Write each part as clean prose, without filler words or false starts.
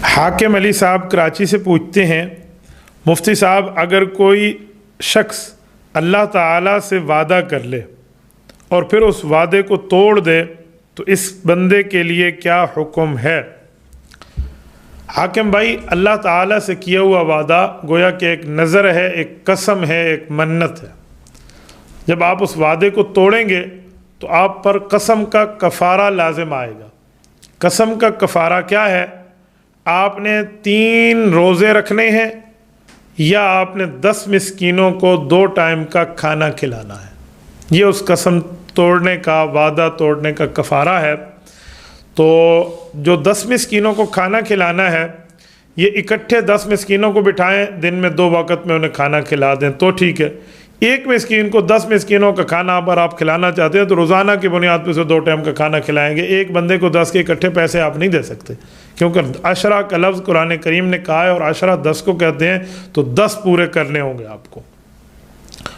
حاکم علی صاحب کراچی سے پوچھتے ہیں، مفتی صاحب اگر کوئی شخص اللہ تعالیٰ سے وعدہ کر لے اور پھر اس وعدے کو توڑ دے تو اس بندے کے لیے کیا حکم ہے؟ حاکم بھائی، اللہ تعالیٰ سے کیا ہوا وعدہ گویا کہ ایک نظر ہے، ایک قسم ہے، ایک منت ہے۔ جب آپ اس وعدے کو توڑیں گے تو آپ پر قسم کا کفارہ لازم آئے گا۔ قسم کا کفارہ کیا ہے؟ آپ نے 3 روزے رکھنے ہیں یا آپ نے 10 مسکینوں کو 2 ٹائم کا کھانا کھلانا ہے۔ یہ اس قسم توڑنے کا، وعدہ توڑنے کا کفارہ ہے۔ تو جو 10 مسکینوں کو کھانا کھلانا ہے، یہ اکٹھے 10 مسکینوں کو بٹھائیں، دن میں 2 وقت میں انہیں کھانا کھلا دیں تو ٹھیک ہے۔ ایک مسکین کو 10 مسکینوں کا کھانا اگر آپ کھلانا چاہتے ہیں تو روزانہ کی بنیاد پہ اسے 2 ٹائم کا کھانا کھلائیں گے۔ ایک بندے کو 10 کے اکٹھے پیسے آپ نہیں دے سکتے، کیونکہ عشرہ کا لفظ قرآن کریم نے کہا ہے اور عشرہ 10 کو کہتے ہیں، تو 10 پورے کرنے ہوں گے آپ کو۔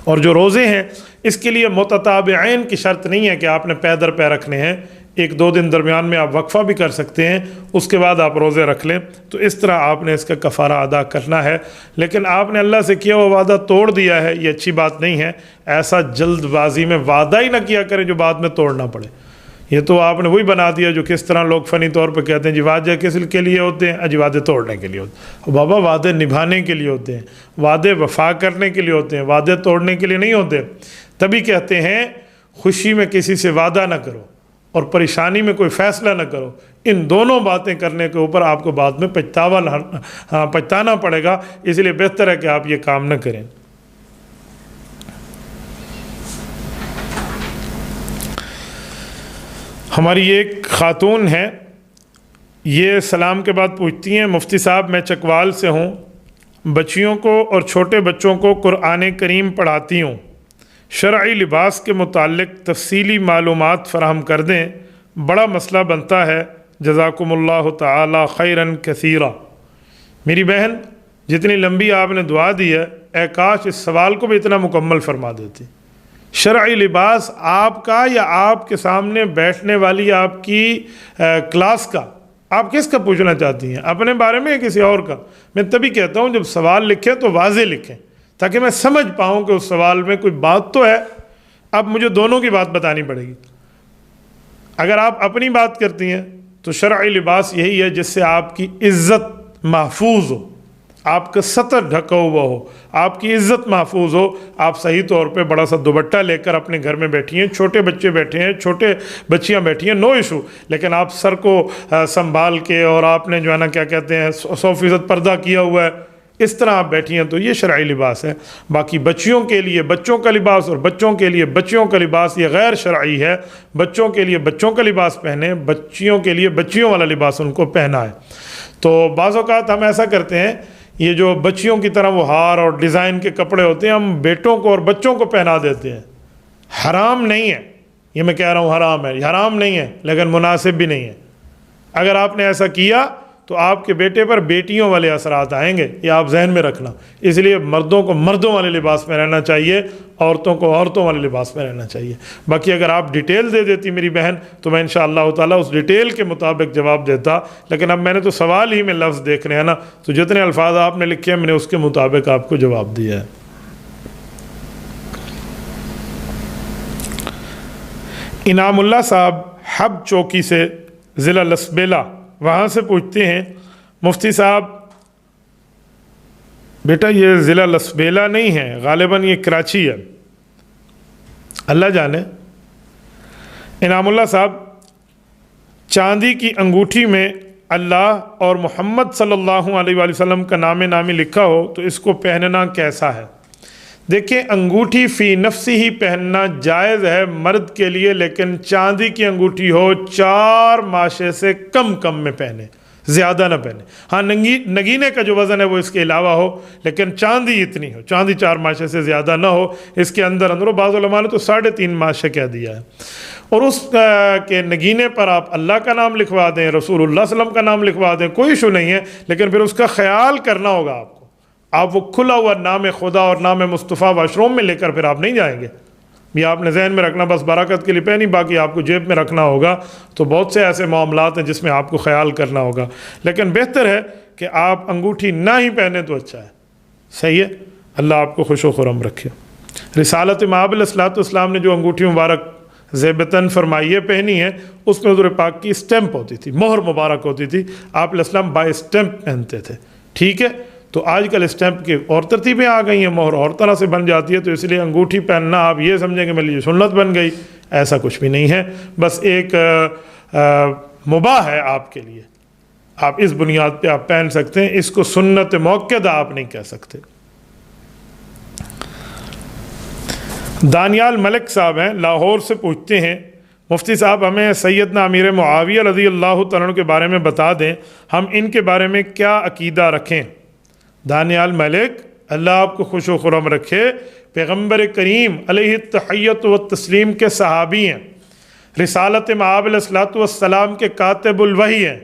اور جو روزے ہیں اس کے لیے متتابعین کی شرط نہیں ہے کہ آپ نے پے در پے رکھنے ہیں، 1-2 دن درمیان میں آپ وقفہ بھی کر سکتے ہیں، اس کے بعد آپ روزے رکھ لیں۔ تو اس طرح آپ نے اس کا کفارہ ادا کرنا ہے۔ لیکن آپ نے اللہ سے کیا وہ وعدہ توڑ دیا ہے، یہ اچھی بات نہیں ہے۔ ایسا جلد بازی میں وعدہ ہی نہ کیا کریں جو بعد میں توڑنا پڑے۔ یہ تو آپ نے وہی بنا دیا جو کس طرح لوگ فنی طور پہ کہتے ہیں جی وعدے کس کے لیے ہوتے ہیں؟ جی وعدے توڑنے کے لیے ہوتے ہیں۔ بابا وعدے نبھانے کے لیے ہوتے ہیں، وعدے وفا کرنے کے لیے ہوتے ہیں، وعدے توڑنے کے لیے نہیں ہوتے۔ تبھی کہتے ہیں خوشی میں کسی سے وعدہ نہ کرو اور پریشانی میں کوئی فیصلہ نہ کرو۔ ان دونوں باتیں کرنے کے اوپر آپ کو بعد میں پچھتانا پڑے گا، اس لیے بہتر ہے کہ آپ یہ کام نہ کریں۔ ہماری ایک خاتون ہے، یہ سلام کے بعد پوچھتی ہیں، مفتی صاحب میں چکوال سے ہوں، بچیوں کو اور چھوٹے بچوں کو قرآن کریم پڑھاتی ہوں، شرعی لباس کے متعلق تفصیلی معلومات فراہم کر دیں، بڑا مسئلہ بنتا ہے، جزاکم اللہ تعالی خیراً کثیرا۔ میری بہن، جتنی لمبی آپ نے دعا دی ہے، اے کاش اس سوال کو بھی اتنا مکمل فرما دیتی۔ شرعی لباس آپ کا یا آپ کے سامنے بیٹھنے والی آپ کی کلاس کا؟ آپ کس کا پوچھنا چاہتی ہیں، اپنے بارے میں یا کسی اور کا؟ میں تبھی کہتا ہوں جب سوال لکھیں تو واضح لکھیں تاکہ میں سمجھ پاؤں کہ اس سوال میں کوئی بات تو ہے۔ اب مجھے دونوں کی بات بتانی پڑے گی۔ اگر آپ اپنی بات کرتی ہیں تو شرعی لباس یہی ہے جس سے آپ کی عزت محفوظ ہو، آپ کا سطر ڈھکا ہوا ہو، آپ کی عزت محفوظ ہو۔ آپ صحیح طور پہ بڑا سا دوپٹہ لے کر اپنے گھر میں بیٹھی ہیں، چھوٹے بچے بیٹھے ہیں، چھوٹے بچیاں بیٹھی ہیں، نو ایشو، لیکن آپ سر کو سنبھال کے اور آپ نے جو ہے نا کیا کہتے ہیں 100% پردہ کیا ہوا ہے، اس طرح آپ بیٹھی ہیں تو یہ شرعی لباس ہے۔ باقی بچیوں کے لیے بچوں کا لباس اور بچوں کے لیے بچیوں کا لباس یہ غیر شرعی ہے۔ بچوں کے لیے بچوں کا لباس پہنیں، بچیوں کے لیے بچیوں والا لباس ان کو پہنا ہے۔ تو بعض اوقات ہم ایسا کرتے ہیں، یہ جو بچیوں کی طرح وہ ہار اور ڈیزائن کے کپڑے ہوتے ہیں ہم بیٹوں کو اور بچوں کو پہنا دیتے ہیں۔ حرام نہیں ہے، یہ میں کہہ رہا ہوں حرام ہے، یہ حرام نہیں ہے لیکن مناسب بھی نہیں ہے۔ اگر آپ نے ایسا کیا تو آپ کے بیٹے پر بیٹیوں والے اثرات آئیں گے، یہ آپ ذہن میں رکھنا۔ اس لیے مردوں کو مردوں والے لباس میں رہنا چاہیے، عورتوں کو عورتوں والے لباس میں رہنا چاہیے۔ باقی اگر آپ ڈیٹیل دے دیتی میری بہن تو میں انشاءاللہ تعالیٰ اس ڈیٹیل کے مطابق جواب دیتا، لیکن اب میں نے تو سوال ہی میں لفظ دیکھ رہے ہیں نا، تو جتنے الفاظ آپ نے لکھے ہیں میں نے اس کے مطابق آپ کو جواب دیا ہے۔ انعام اللہ صاحب حب چوکی سے، ضلع لسبیلا، وہاں سے پوچھتے ہیں، مفتی صاحب بیٹا یہ ضلع لسبیلا نہیں ہے، غالباً یہ کراچی ہے، اللہ جانے۔ انعام اللہ صاحب، چاندی کی انگوٹھی میں اللہ اور محمد صلی اللہ علیہ وآلہ وسلم کا نام نامی لکھا ہو تو اس کو پہننا کیسا ہے؟ دیکھیں انگوٹھی فی نفسی ہی پہننا جائز ہے مرد کے لیے، لیکن چاندی کی انگوٹھی ہو 4 ماشے سے کم میں پہنے، زیادہ نہ پہنے۔ ہاں نگینے کا جو وزن ہے وہ اس کے علاوہ ہو، لیکن چاندی اتنی ہو، چاندی 4 ماشے سے زیادہ نہ ہو، اس کے اندر بعض علماء نے تو 3.5 ماشے کہہ دیا ہے۔ اور اس کے نگینے پر آپ اللہ کا نام لکھوا دیں، رسول اللہ صلی اللہ علیہ وسلم کا نام لکھوا دیں، کوئی ایشو نہیں ہے، لیکن پھر اس کا خیال کرنا ہوگا آپ کو۔ آپ وہ کھلا ہوا نام خدا اور نام مصطفیٰ واش روم میں لے کر پھر آپ نہیں جائیں گے، یہ آپ نے ذہن میں رکھنا، بس برکت کے لیے پہنی، باقی آپ کو جیب میں رکھنا ہوگا۔ تو بہت سے ایسے معاملات ہیں جس میں آپ کو خیال کرنا ہوگا، لیکن بہتر ہے کہ آپ انگوٹھی نہ ہی پہنیں تو اچھا ہے، صحیح ہے۔ اللہ آپ کو خوش و خرم رکھے۔ رسالت مآب علیہ الصلوۃ والسلام نے جو انگوٹھی مبارک زیبتاً فرمائیے پہنی ہے، اس میں حضور پاک کی اسٹیمپ ہوتی تھی، مہر مبارک ہوتی تھی، آپ علیہ السلام بائی اسٹیمپ پہنتے تھے، ٹھیک ہے۔ تو آج کل اسٹیمپ کی اور ترتیبیں آ گئی ہیں، مہر اور طرح سے بن جاتی ہے، تو اس لیے انگوٹھی پہننا آپ یہ سمجھیں کہ میرے لیے سنت بن گئی، ایسا کچھ بھی نہیں ہے، بس ایک مباح ہے آپ کے لیے، آپ اس بنیاد پہ آپ پہن سکتے ہیں، اس کو سنت موقدہ آپ نہیں کہہ سکتے۔ دانیال ملک صاحب ہیں، لاہور سے پوچھتے ہیں، مفتی صاحب ہمیں سیدنا امیر معاویہ رضی اللہ تعالیٰ عنہ کے بارے میں بتا دیں، ہم ان کے بارے میں کیا عقیدہ رکھیں؟ دانیال ملک، اللہ آپ کو خوش و خرم رکھے، پیغمبر کریم علیہ التحیۃ والتسلیم کے صحابی ہیں، رسالت مآب علیہ الصلوۃ والسلام کے کاتب الوحی ہیں،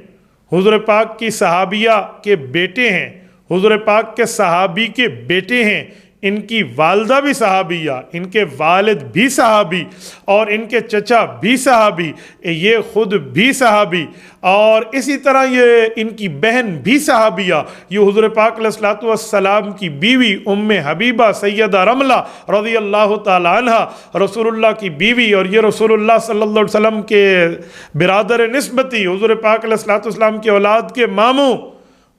حضور پاک کی صحابیہ کے بیٹے ہیں، حضور پاک کے صحابی کے بیٹے ہیں، ان کی والدہ بھی صحابیہ، ان کے والد بھی صحابی، اور ان کے چچا بھی صحابی، یہ خود بھی صحابی، اور اسی طرح یہ ان کی بہن بھی صحابیہ، یہ حضور پاک علیہ الصلوۃ والسلام کی بیوی ام حبیبہ سیدہ رملہ رضی اللہ تعالیٰ عنہ رسول اللہ کی بیوی، اور یہ رسول اللہ صلی اللہ علیہ وسلم کے برادر نسبتی، حضور پاک علیہ الصلوۃ والسلام کی اولاد کے ماموں،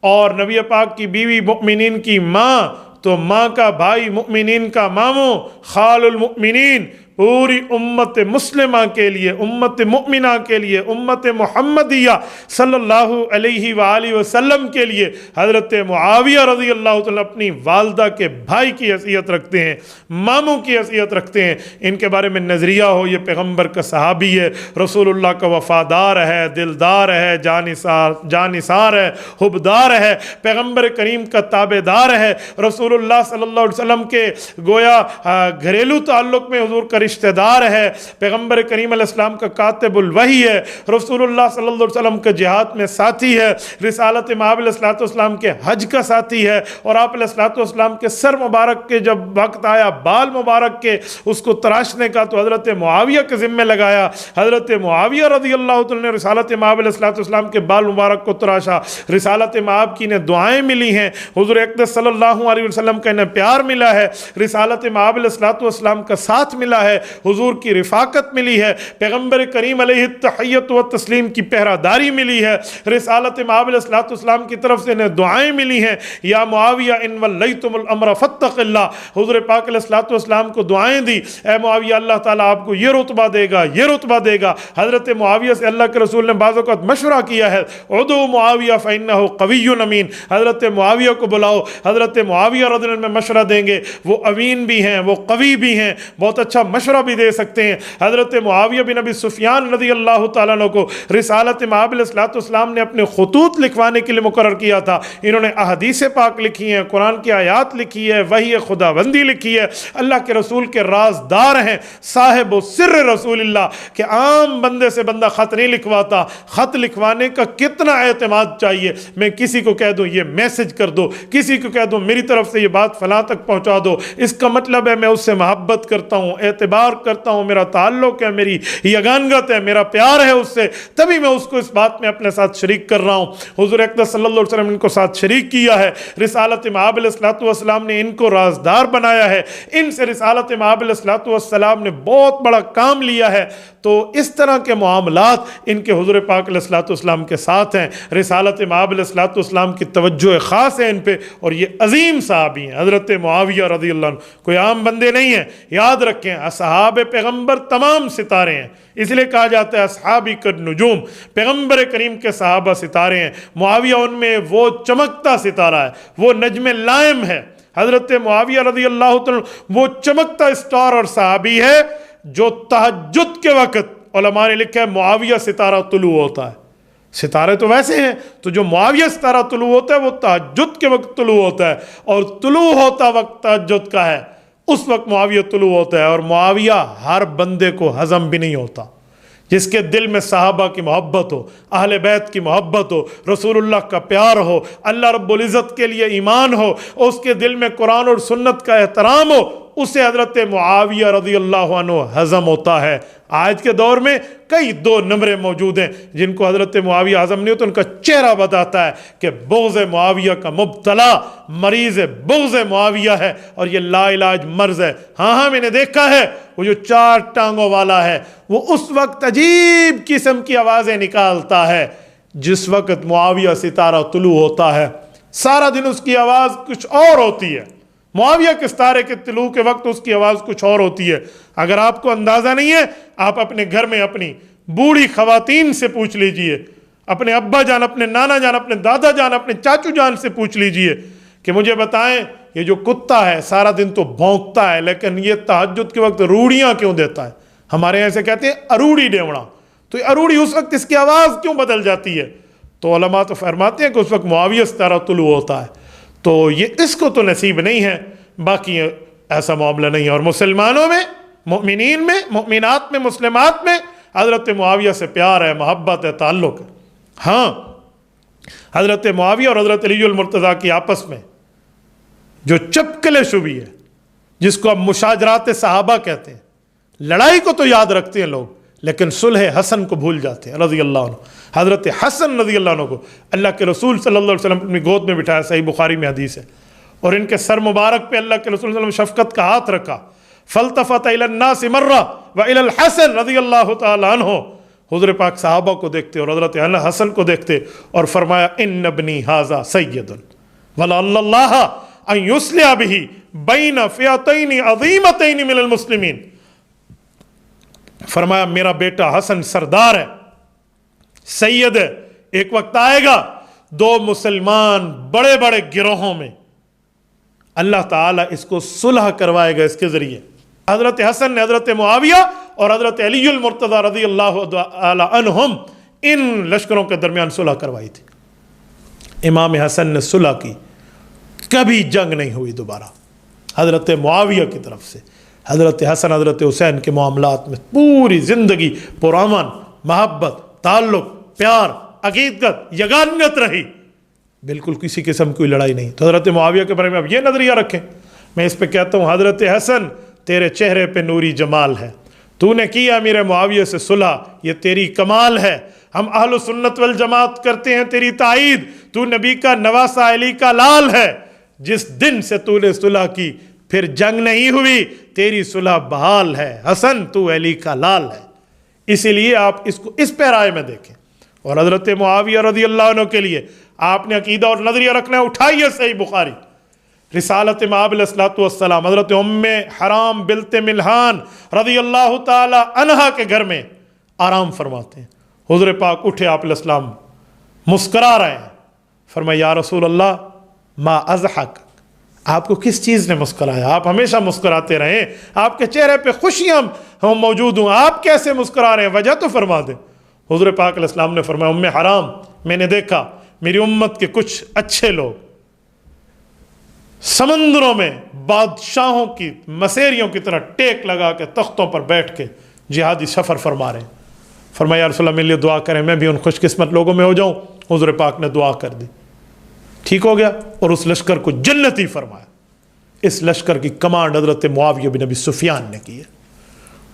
اور نبی پاک کی بیوی مؤمنین کی ماں، تو ماں کا بھائی مؤمنین کا ماموں، خال المؤمنین، پوری امت مسلمہ کے لیے، امت مؤمنہ کے لیے، امت محمدیہ صلی اللہ علیہ وآلہ وسلم کے لیے حضرت معاویہ رضی اللہ تعالیٰ اپنی والدہ کے بھائی کی حیثیت رکھتے ہیں، ماموں کی حیثیت رکھتے ہیں۔ ان کے بارے میں نظریہ ہو یہ پیغمبر کا صحابی ہے، رسول اللہ کا وفادار ہے، دلدار ہے، جانثار ہے، حبدار ہے، پیغمبر کریم کا تابعدار ہے، رسول اللہ صلی اللہ علیہ وسلم کے گویا گھریلو تعلق میں حضور کا رشتہ دار ہے، پیغمبر کریم علیہ السلام کا کاتب الوحی ہے، رسول اللہ صلی اللہ علیہ وسلم کا جہاد میں ساتھی ہے، رسالت مآب علیہ الصلوۃ والسلام کے حج کا ساتھی ہے، اور آپ علیہ الصلوۃ والسلام کے سر مبارک کے جب وقت آیا بال مبارک کے اس کو تراشنے کا تو حضرت معاویہ کے ذمہ لگایا، حضرت معاویہ رضی اللہ تعالیٰ نے رسالت مآب علیہ الصلوۃ والسلام کے بال مبارک کو تراشا، رسالت مآب کی انہیں دعائیں ملی ہیں، حضور اقدس صلی اللہ علیہ وسلم کا انہیں پیار ملا ہے، رسالت مآب علیہ الصلوۃ والسلام کا ساتھ ملا ہے، حضور کی رفاقت ملی ہے، پیغمبر کریم علیہ التحیۃ والتسلیم کی پہراداری ملی ہے، رسالت مآب علیہ الصلوۃ والسلام کی طرف سے انہیں دعائیں ملی ہیں، یا معاویہ ان ولیتم الامر فاتق اللہ، حضور پاک علیہ الصلوۃ والسلام کو دعائیں دی، اے معاویہ اللہ تعالیٰ آپ کو یہ رتبہ دے گا، یہ رتبہ دے گا۔ حضرت معاویہ سے اللہ کے رسول نے بعض اوقات مشورہ کیا ہے، ادعوا معاویہ فإنہ قوی امین، حضرت معاویہ کو بلاؤ، حضرت معاویہ رضی اللہ عنہ میں مشورہ دیں گے، وہ امین بھی ہیں، وہ قوی بھی ہیں، بہت اچھا مشورہ بھی دے سکتے ہیں۔ حضرت معاویہ بن ابی سفیان رضی اللہ تعالیٰ عنہ کو رسالت مآب علیہ الصلوۃ والسلام نے اپنے خطوط لکھوانے کے لیے مقرر کیا تھا، انہوں نے احادیث پاک لکھی ہیں، قرآن کی آیات لکھی ہے، وحی خداوندی لکھی ہے، اللہ کے رسول کے رازدار ہیں، صاحب و سر رسول اللہ، کہ عام بندے سے بندہ خط نہیں لکھواتا، خط لکھوانے کا کتنا اعتماد چاہیے، میں کسی کو کہہ دوں یہ میسج کر دو، کسی کو کہہ دوں میری طرف سے یہ بات فلاں تک پہنچا دو، اس کا مطلب ہے میں اس سے محبت کرتا ہوں، اعتبار کرتا ہوں، میرا تعلق ہے، میری یگانگت ہے، میرا پیار ہے اس سے، تبھی میں اس کو اس بات میں اپنے ساتھ شریک کر رہا ہوں۔ حضور اقدس صلی اللہ علیہ وسلم نے ان کو ساتھ شریک کیا ہے، رسالت مآب علیہ الصلوۃ والسلام نے ان کو رازدار بنایا ہے، ان سے رسالت مآب علیہ الصلوۃ والسلام نے بہت بڑا کام لیا ہے، تو اس طرح کے معاملات ان کے حضور پاک علیہ الصلوۃ والسلام کے ساتھ ہیں، رسالت مآب علیہ الصلوۃ والسلام کی توجہ خاص ہے ان پہ، اور یہ عظیم صحابی ہیں حضرت معاویہ رضی اللہ عنہ، کوئی عام بندے نہیں ہیں، یاد رکھیں اصحاب پیغمبر تمام ستارے ہیں، اس لیے کہا جاتا ہے اصحابی کالنجوم، پیغمبر کریم کے صحابہ ستارے ہیں، معاویہ ان میں وہ چمکتا ستارہ ہے، وہ نجم لائم ہے، حضرت معاویہ رضی اللہ عنہ وہ چمکتا سٹار اور صحابی ہے جو تہجد کے وقت علماء نے لکھا ہے معاویہ ستارہ طلوع ہوتا ہے، ستارے تو ویسے ہیں، تو جو معاویہ ستارہ طلوع ہوتا ہے وہ تہجد کے وقت طلوع ہوتا ہے، اور طلوع ہوتا وقت تہجد کا ہے، اس وقت معاویہ طلوع ہوتا ہے، اور معاویہ ہر بندے کو ہضم بھی نہیں ہوتا، جس کے دل میں صحابہ کی محبت ہو، اہل بیت کی محبت ہو، رسول اللہ کا پیار ہو، اللہ رب العزت کے لیے ایمان ہو، اس کے دل میں قرآن اور سنت کا احترام ہو، اسے حضرت معاویہ رضی اللہ عنہ ہضم ہوتا ہے۔ آج کے دور میں کئی 2 نمبرے موجود ہیں جن کو حضرت معاویہ ہضم نہیں ہوتا، ان کا چہرہ بتاتا ہے کہ بغض معاویہ کا مبتلا مریض بغض معاویہ ہے، اور یہ لا علاج مرض ہے۔ ہاں میں نے دیکھا ہے، وہ جو 4 ٹانگوں والا ہے وہ اس وقت عجیب قسم کی آوازیں نکالتا ہے جس وقت معاویہ ستارہ طلوع ہوتا ہے، سارا دن اس کی آواز کچھ اور ہوتی ہے۔ معاویہ کے ستارے کے طلوع کے وقت اس کی آواز کچھ اور ہوتی ہے۔ اگر آپ کو اندازہ نہیں ہے، آپ اپنے گھر میں اپنی بوڑھی خواتین سے پوچھ لیجئے، اپنے ابا جان، اپنے نانا جان، اپنے دادا جان، اپنے چاچو جان سے پوچھ لیجئے کہ مجھے بتائیں یہ جو کتا ہے سارا دن تو بھونکتا ہے لیکن یہ تہجد کے وقت روڑیاں کیوں دیتا ہے؟ ہمارے یہاں سے کہتے ہیں اروڑی ڈیوڑا، تو یہ اروڑی اس وقت اس کی آواز کیوں بدل جاتی ہے؟ تو علماء تو فرماتے ہیں کہ اس وقت معاویہ ستارہ طلوع ہوتا ہے، تو یہ اس کو تو نصیب نہیں ہے، باقی ایسا معاملہ نہیں ہے۔ اور مسلمانوں میں، مؤمنین میں، مؤمنات میں، مسلمات میں حضرت معاویہ سے پیار ہے، محبت ہے، تعلق ہے۔ ہاں حضرت معاویہ اور حضرت علی المرتضیٰ کی آپس میں جو چپکلے شبی ہے، جس کو اب مشاجرات صحابہ کہتے ہیں، لڑائی کو تو یاد رکھتے ہیں لوگ لیکن صلح حسن کو بھول جاتے ہیں رضی اللہ عنہ۔ حضرت حسن رضی اللہ عنہ کو اللہ کے رسول صلی اللہ علیہ وسلم اپنی گود میں بٹھایا، صحیح بخاری میں حدیث ہے، اور ان کے سر مبارک پہ اللہ کے رسول صلی اللہ علیہ وسلم شفقت کا ہاتھ رکھا، فالتفت الی الناس مرہ والی الحسن رضی اللہ تعالی عنہ، حضور پاک صحابہ کو دیکھتے اور حضرت حسن کو دیکھتے اور فرمایا ان ابنی ھذا سید ولعل اللہ ان یصلح بہ بین فئتین عظیمتین من المسلمین، فرمایا میرا بیٹا حسن سردار ہے، سید ہے، ایک وقت آئے گا 2 مسلمان بڑے بڑے گروہوں میں اللہ تعالیٰ اس کو صلح کروائے گا اس کے ذریعے۔ حضرت حسن نے حضرت معاویہ اور حضرت علی المرتضیٰ رضی اللہ تعالی عنہم ان لشکروں کے درمیان صلح کروائی تھی۔ امام حسن نے صلح کی، کبھی جنگ نہیں ہوئی دوبارہ حضرت معاویہ کی طرف سے۔ حضرت حسن حضرت حسین کے معاملات میں پوری زندگی پرامن، محبت، تعلق، پیار، عقیدت، یگانگت رہی، بالکل کسی قسم کی لڑائی نہیں۔ تو حضرت معاویہ کے بارے میں اب یہ نظریہ رکھیں، میں اس پہ کہتا ہوں حضرت حسن تیرے چہرے پہ نوری جمال ہے، تو نے کیا امیر معاویہ سے صلح، یہ تیری کمال ہے، ہم اہل سنت والجماعت کرتے ہیں تیری تائید، تو نبی کا نواسہ علی کا لال ہے، جس دن سے تو نے صلح کی پھر جنگ نہیں ہوئی، تیری صلح بحال ہے، حسن تو علی کا لال ہے۔ اسی لیے آپ اس کو اس پیرائے میں دیکھیں۔ اور حضرت معاویہ رضی اللہ عنہ کے لیے آپ نے عقیدہ اور نظریہ رکھنا ہے، اٹھائیے صحیح بخاری، رسالت مآب علیہ السلام، حضرت ام حرام بنت ملحان رضی اللہ تعالی عنہا کے گھر میں آرام فرماتے ہیں۔ حضور پاک اٹھے، آپ علیہ السلام مسکرا رہے ہیں، فرمایا یا رسول اللہ ما اضحک، آپ کو کس چیز نے مسکرایا؟ آپ ہمیشہ مسکراتے رہیں، آپ کے چہرے پہ خوشیاں ہم موجود ہوں، آپ کیسے مسکرا رہے ہیں؟ وجہ تو فرما دیں۔ حضور پاک علیہ السلام نے فرمایا ام حرام، میں نے دیکھا میری امت کے کچھ اچھے لوگ سمندروں میں بادشاہوں کی مسیریوں کی طرح ٹیک لگا کے تختوں پر بیٹھ کے جہادی سفر فرما رہے ہیں۔ فرمایا یا رسول اللہ میرے لیے دعا کریں، میں بھی ان خوش قسمت لوگوں میں ہو جاؤں۔ حضور پاک نے دعا کر دی، ٹھیک ہو گیا، اور اس لشکر کو جنتی فرمایا۔ اس لشکر کی کمانڈ حضرت معاویہ بن ابی سفیان نے کی ہے۔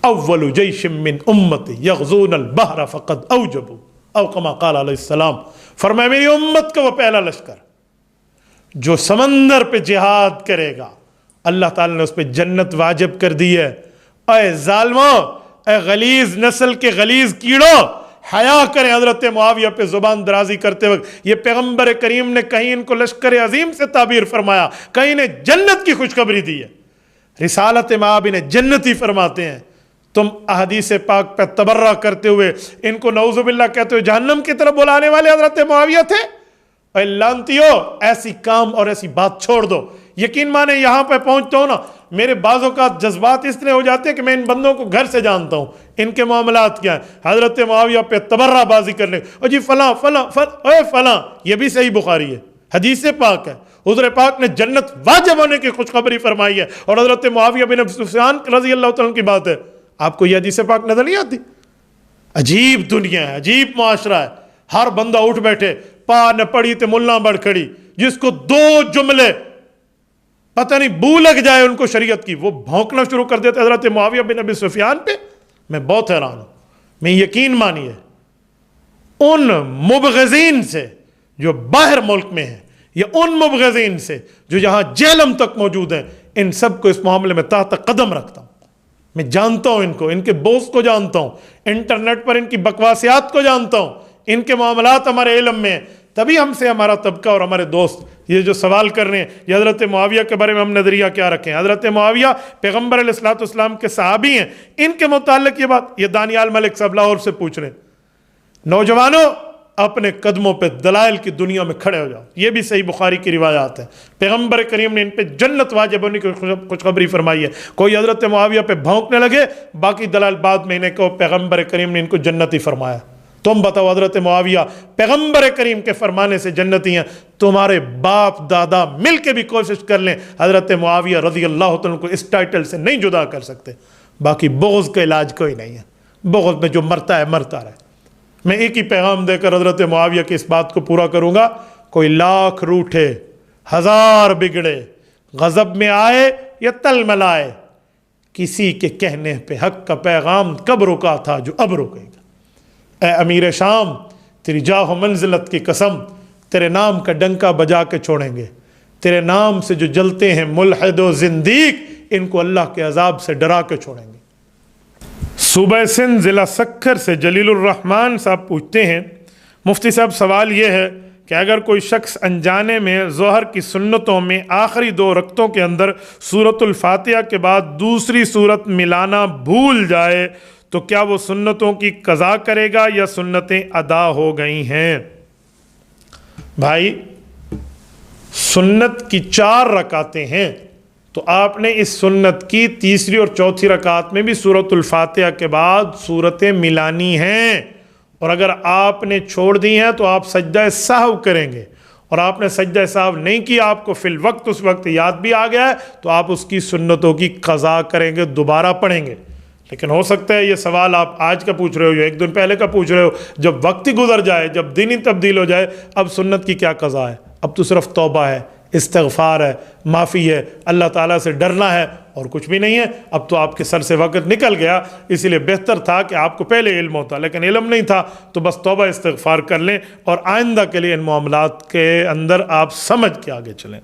اول جیش من امتی یغزون البحر فقد اوجبوا، او کما قال علیہ السلام، فرمایا میری امت کا وہ پہلا لشکر جو سمندر پہ جہاد کرے گا، اللہ تعالیٰ نے اس پہ جنت واجب کر دی ہے۔ اے ظالموں، اے غلیظ نسل کے غلیظ کیڑوں، حیا کریں حضرت معاویہ پہ زبان درازی کرتے وقت۔ یہ پیغمبر کریم نے کہیں ان کو لشکر عظیم سے تعبیر فرمایا، کہیں نے جنت کی خوشخبری دی ہے۔ رسالت مآب انہیں جنتی فرماتے ہیں، تم احادیث پاک پہ تبرہ کرتے ہوئے ان کو نعوذ باللہ کہتے ہوئے جہنم کی طرف بلانے والے حضرت معاویہ تھے۔ اے لعنتیو، ایسی کام اور ایسی بات چھوڑ دو۔ یقین مانے یہاں پہ پہنچتا ہوں نا، میرے بعض اوقات جذبات اس طرح ہو جاتے ہیں کہ میں ان بندوں کو گھر سے جانتا ہوں، ان کے معاملات کیا ہیں۔ حضرت معاویہ پہ تبرہ بازی کرنے، اور جی فلاں فلاں اے فلاں، یہ بھی صحیح بخاری ہے، حدیث پاک ہے، حضور پاک نے جنت واجب ہونے کی خوشخبری فرمائی ہے، اور حضرت معاویہ بن ابی سفیان رضی اللہ تعالیٰ کی بات ہے۔ آپ کو یہ حدیث پاک نظر نہیں آتی؟ عجیب دنیا ہے، عجیب معاشرہ ہے، ہر بندہ اٹھ بیٹھے، پا نہ پڑی تے ملا بڑھ کھڑی، جس کو 2 جملے پتہ نہیں بو لگ جائے ان کو شریعت کی، وہ بھونکنا شروع کر دیتے حضرت معاویہ بن ابی سفیان پہ۔ میں بہت حیران ہوں، میں یقین مانیے ان مبغضین سے جو باہر ملک میں ہیں یا ان مبغضین سے جو یہاں جہلم تک موجود ہیں، ان سب کو اس معاملے میں تحت قدم رکھتا ہوں۔ میں جانتا ہوں ان کو، ان کے بوس کو جانتا ہوں، انٹرنیٹ پر ان کی بکواسیات کو جانتا ہوں، ان کے معاملات ہمارے علم میں ہیں۔ تبھی ہم سے ہمارا طبقہ اور ہمارے دوست یہ جو سوال کر رہے ہیں یہ حضرت معاویہ کے بارے میں ہم نظریہ کیا رکھیں۔ حضرت معاویہ پیغمبر علیہ الصلوۃ والسلام کے صحابی ہیں، ان کے متعلق یہ بات یہ دانیال ملک صاحب لاہور سے پوچھ رہے ہیں۔ نوجوانوں اپنے قدموں پہ دلائل کی دنیا میں کھڑے ہو جاؤ، یہ بھی صحیح بخاری کی روایات ہیں۔ پیغمبر کریم نے ان پہ جنت واجب ہونے کی خوشخبری فرمائی ہے۔ کوئی حضرت معاویہ پہ بھونکنے لگے، باقی دلائل بعد میں انہیں کہو پیغمبر کریم نے ان کو جنتی فرمایا۔ تم بتاؤ حضرت معاویہ پیغمبر کریم کے فرمانے سے جنتی ہیں، تمہارے باپ دادا مل کے بھی کوشش کر لیں حضرت معاویہ رضی اللہ تعالیٰ کو اس ٹائٹل سے نہیں جدا کر سکتے۔ باقی بغض کا علاج کوئی نہیں ہے، بغض میں جو مرتا ہے مرتا رہے۔ میں ایک ہی پیغام دے کر حضرت معاویہ کی اس بات کو پورا کروں گا، کوئی لاکھ روٹھے ہزار بگڑے، غضب میں آئے یا تل ملائے، کسی کے کہنے پہ حق کا پیغام کب رکا تھا جو اب رکے گا۔ اے امیر شام، تیری جاہ و منزلت کی قسم، تیرے نام کا ڈنکا بجا کے چھوڑیں گے۔ تیرے نام سے جو جلتے ہیں ملحد و زندیق، ان کو اللہ کے عذاب سے ڈرا کے چھوڑیں گے۔ صوبہ سندھ ضلع سکھر سے جلیل الرحمن صاحب پوچھتے ہیں، مفتی صاحب سوال یہ ہے کہ اگر کوئی شخص انجانے میں ظہر کی سنتوں میں آخری 2 رکعتوں کے اندر سورۃ الفاتحہ کے بعد دوسری سورت ملانا بھول جائے تو کیا وہ سنتوں کی قضا کرے گا یا سنتیں ادا ہو گئی ہیں؟ بھائی سنت کی 4 رکعتیں ہیں، تو آپ نے اس سنت کی تیسری اور چوتھی رکعت میں بھی سورۃ الفاتحہ کے بعد سورتیں ملانی ہیں، اور اگر آپ نے چھوڑ دی ہیں تو آپ سجدہ سہو کریں گے، اور آپ نے سجدہ سہو نہیں کیا، آپ کو فی الوقت اس وقت یاد بھی آ گیا ہے تو آپ اس کی سنتوں کی قضا کریں گے، دوبارہ پڑھیں گے۔ لیکن ہو سکتا ہے یہ سوال آپ آج کا پوچھ رہے ہو یا 1 دن پہلے کا پوچھ رہے ہو، جب وقت ہی گزر جائے، جب دن ہی تبدیل ہو جائے، اب سنت کی کیا قضا ہے؟ اب تو صرف توبہ ہے، استغفار ہے، معافی ہے، اللہ تعالیٰ سے ڈرنا ہے، اور کچھ بھی نہیں ہے۔ اب تو آپ کے سر سے وقت نکل گیا، اسی لیے بہتر تھا کہ آپ کو پہلے علم ہوتا، لیکن علم نہیں تھا تو بس توبہ استغفار کر لیں، اور آئندہ کے لیے ان معاملات کے اندر آپ سمجھ کے آگے چلیں۔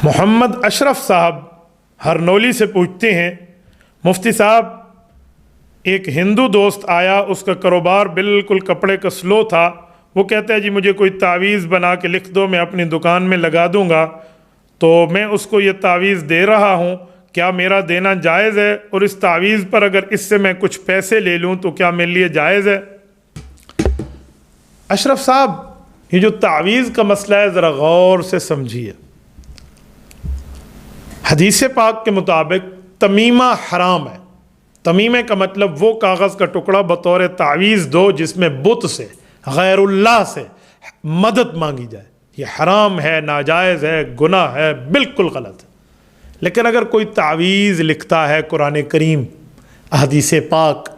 محمد اشرف صاحب ہرنولی سے پوچھتے ہیں، مفتی صاحب ایک ہندو دوست آیا، اس کا کاروبار بالکل کپڑے کا سلو تھا، وہ کہتا ہے جی مجھے کوئی تعویذ بنا کے لکھ دو، میں اپنی دکان میں لگا دوں گا، تو میں اس کو یہ تعویذ دے رہا ہوں، کیا میرا دینا جائز ہے؟ اور اس تعویذ پر اگر اس سے میں کچھ پیسے لے لوں تو کیا میرے لیے جائز ہے؟ اشرف صاحب یہ جو تعویذ کا مسئلہ ہے ذرا غور سے سمجھیے۔ حدیث پاک کے مطابق تمیمہ حرام ہے۔ تمیمے کا مطلب وہ کاغذ کا ٹکڑا بطور تعویذ دو جس میں بت سے، غیر اللہ سے مدد مانگی جائے، یہ حرام ہے، ناجائز ہے، گناہ ہے، بالکل غلط ہے۔ لیکن اگر کوئی تعویذ لکھتا ہے قرآن کریم، احادیث پاک،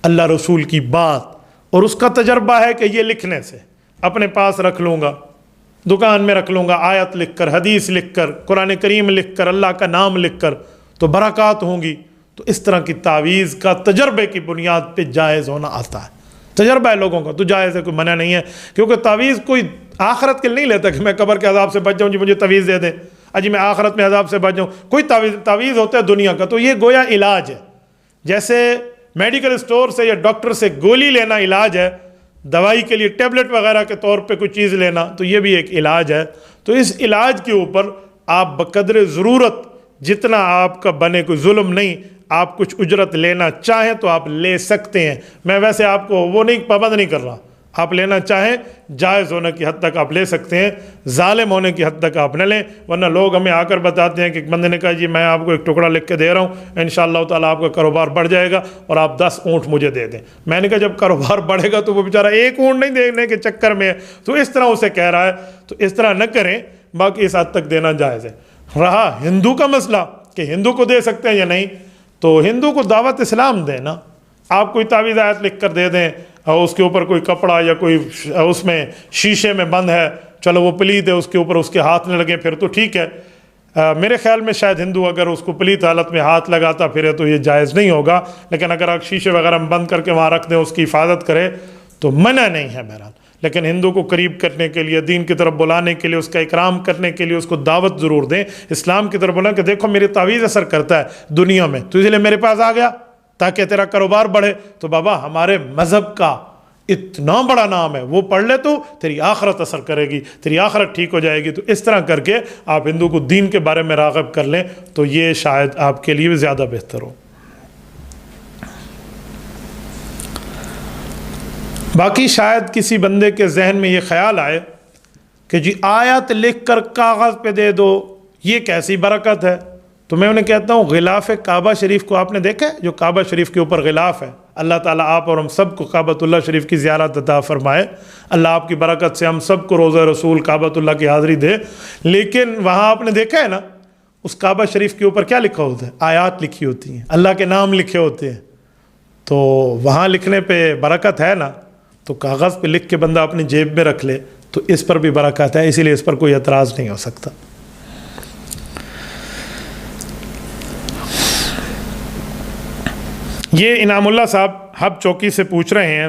اللہ رسول کی بات، اور اس کا تجربہ ہے کہ یہ لکھنے سے اپنے پاس رکھ لوں گا، دکان میں رکھ لوں گا، آیت لکھ کر، حدیث لکھ کر، قرآن کریم لکھ کر، اللہ کا نام لکھ کر تو برکات ہوں گی، تو اس طرح کی تعویذ کا تجربے کی بنیاد پہ جائز ہونا آتا ہے۔ تجربہ ہے لوگوں کا تو جائز ہے، کوئی منع نہیں ہے، کیونکہ تعویذ کوئی آخرت کے لیے نہیں لیتا کہ میں قبر کے عذاب سے بچ جاؤں، جی مجھے تعویذ دے دیں، اجی میں آخرت میں عذاب سے بچ جاؤں۔ کوئی تعویذ ہوتا ہے دنیا کا، تو یہ گویا علاج ہے، جیسے میڈیکل اسٹور سے یا ڈاکٹر سے گولی لینا علاج ہے، دوائی کے لیے ٹیبلٹ وغیرہ کے طور پہ کوئی چیز لینا، تو یہ بھی ایک علاج ہے۔ تو اس علاج کے اوپر آپ بقدر ضرورت جتنا آپ کا بنے، کوئی ظلم نہیں، آپ کچھ اجرت لینا چاہیں تو آپ لے سکتے ہیں۔ میں ویسے آپ کو وہ نہیں پابند نہیں کر رہا، آپ لینا چاہیں جائز ہونے کی حد تک آپ لے سکتے ہیں، ظالم ہونے کی حد تک آپ نہ لیں، ورنہ لوگ ہمیں آ کر بتاتے ہیں کہ ایک بندے نے کہا جی میں آپ کو ایک ٹکڑا لکھ کے دے رہا ہوں، انشاءاللہ تعالیٰ آپ کا کاروبار بڑھ جائے گا اور آپ 10 اونٹ مجھے دے دیں۔ میں نے کہا جب کاروبار بڑھے گا تو وہ بیچارہ 1 اونٹ نہیں دینے کے چکر میں ہے، تو اس طرح اسے کہہ رہا ہے، تو اس طرح نہ کریں، باقی اس حد تک دینا جائز ہے۔ رہا ہندو کا مسئلہ کہ ہندو کو دے سکتے ہیں یا نہیں، تو ہندو کو دعوت اسلام دیں نا، آپ کوئی تعویذ آیت لکھ کر دے دیں، اور اس کے اوپر کوئی کپڑا یا کوئی اس میں شیشے میں بند ہے، چلو وہ پلید ہے، اس کے اوپر اس کے ہاتھ نہ لگے پھر تو ٹھیک ہے۔ میرے خیال میں شاید ہندو اگر اس کو پلیت حالت میں ہاتھ لگاتا پھرے تو یہ جائز نہیں ہوگا، لیکن اگر آپ شیشے وغیرہ میں بند کر کے وہاں رکھ دیں، اس کی حفاظت کرے تو منع نہیں ہے بہرحال۔ لیکن ہندو کو قریب کرنے کے لیے، دین کی طرف بلانے کے لیے، اس کا اکرام کرنے کے لیے اس کو دعوت ضرور دیں، اسلام کی طرف بلائیں کہ دیکھو میری تعویذ اثر کرتا ہے دنیا میں، تو اس لیے میرے پاس آ گیا تاکہ تیرا کاروبار بڑھے۔ تو بابا ہمارے مذہب کا اتنا بڑا نام ہے، وہ پڑھ لے تو تیری آخرت اثر کرے گی، تیری آخرت ٹھیک ہو جائے گی۔ تو اس طرح کر کے آپ ہندو کو دین کے بارے میں راغب کر لیں تو یہ شاید آپ کے لیے بھی زیادہ بہتر ہو۔ باقی شاید کسی بندے کے ذہن میں یہ خیال آئے کہ جی آیت لکھ کر کاغذ پہ دے دو، یہ کیسی برکت ہے؟ تو میں انہیں کہتا ہوں غلاف کعبہ شریف کو آپ نے دیکھا ہے؟ جو کعبہ شریف کے اوپر غلاف ہے، اللہ تعالیٰ آپ اور ہم سب کو کعبۃ اللہ شریف کی زیارت عطا فرمائے، اللہ آپ کی برکت سے ہم سب کو روضہ رسول کعبۃ اللہ کی حاضری دے۔ لیکن وہاں آپ نے دیکھا ہے نا، اس کعبہ شریف کے اوپر کیا لکھا ہوتا ہے؟ آیات لکھی ہوتی ہیں، اللہ کے نام لکھے ہوتے ہیں۔ تو وہاں لکھنے پہ برکت ہے نا، تو کاغذ پہ لکھ کے بندہ اپنی جیب میں رکھ لے تو اس پر بھی برکت ہے، اسی لیے اس پر کوئی اعتراض نہیں ہو سکتا۔ یہ انعام اللہ صاحب ہب چوکی سے پوچھ رہے ہیں،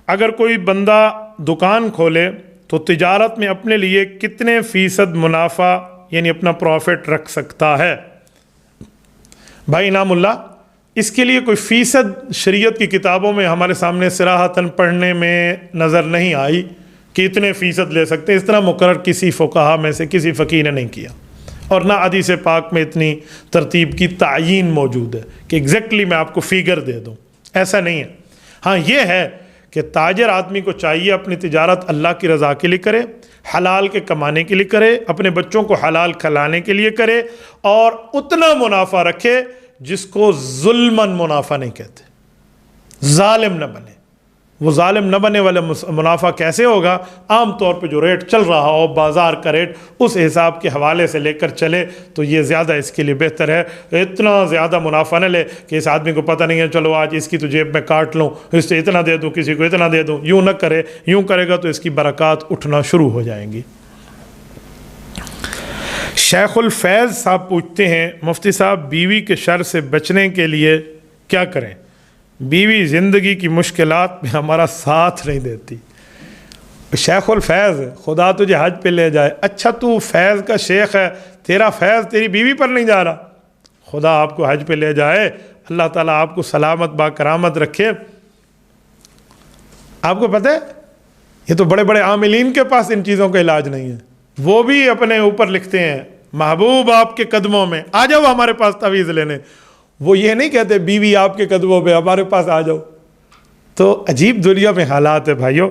اگر کوئی بندہ دکان کھولے تو تجارت میں اپنے لیے کتنے فیصد منافع یعنی اپنا پروفٹ رکھ سکتا ہے؟ بھائی انعام اللہ، اس کے لیے کوئی فیصد شریعت کی کتابوں میں ہمارے سامنے صراحتاً پڑھنے میں نظر نہیں آئی کہ اتنے فیصد لے سکتے، اس طرح مقرر کسی فقہا میں سے کسی فقیہ نے نہیں کیا، اور نہ حدیث پاک میں اتنی ترتیب کی تعیین موجود ہے کہ ایگزیکٹلی میں آپ کو فیگر دے دوں، ایسا نہیں ہے۔ ہاں یہ ہے کہ تاجر آدمی کو چاہیے اپنی تجارت اللہ کی رضا کے لیے کرے، حلال کے کمانے کے لیے کرے، اپنے بچوں کو حلال کھلانے کے لیے کرے، اور اتنا منافع رکھے جس کو ظلماً منافع نہیں کہتے، ظالم نہ بنے۔ وہ ظالم نہ بنے والا منافع کیسے ہوگا؟ عام طور پہ جو ریٹ چل رہا ہو بازار کا ریٹ، اس حساب کے حوالے سے لے کر چلے تو یہ زیادہ اس کے لیے بہتر ہے۔ اتنا زیادہ منافع نہ لے کہ اس آدمی کو پتہ نہیں ہے چلو آج اس کی تو جیب میں کاٹ لوں، اس سے اتنا دے دوں، کسی کو اتنا دے دوں، یوں نہ کرے۔ یوں کرے گا تو اس کی برکات اٹھنا شروع ہو جائیں گی۔ شیخ الفیض صاحب پوچھتے ہیں، مفتی صاحب بیوی کے شر سے بچنے کے لیے کیا کریں؟ بیوی زندگی کی مشکلات میں ہمارا ساتھ نہیں دیتی۔ شیخ الفیض، خدا تجھے حج پہ لے جائے۔ اچھا تو فیض کا شیخ ہے، تیرا فیض تیری بیوی پر نہیں جا رہا؟ خدا آپ کو حج پہ لے جائے، اللہ تعالیٰ آپ کو سلامت با کرامت رکھے۔ آپ کو پتہ ہے یہ تو بڑے بڑے عاملین کے پاس ان چیزوں کا علاج نہیں ہے، وہ بھی اپنے اوپر لکھتے ہیں محبوب آپ کے قدموں میں، آ جاؤ ہمارے پاس تعویذ لینے۔ وہ یہ نہیں کہتے بیوی آپ کے قدموں پہ، ہمارے پاس آ جاؤ۔ تو عجیب دنیا میں حالات ہے بھائیو۔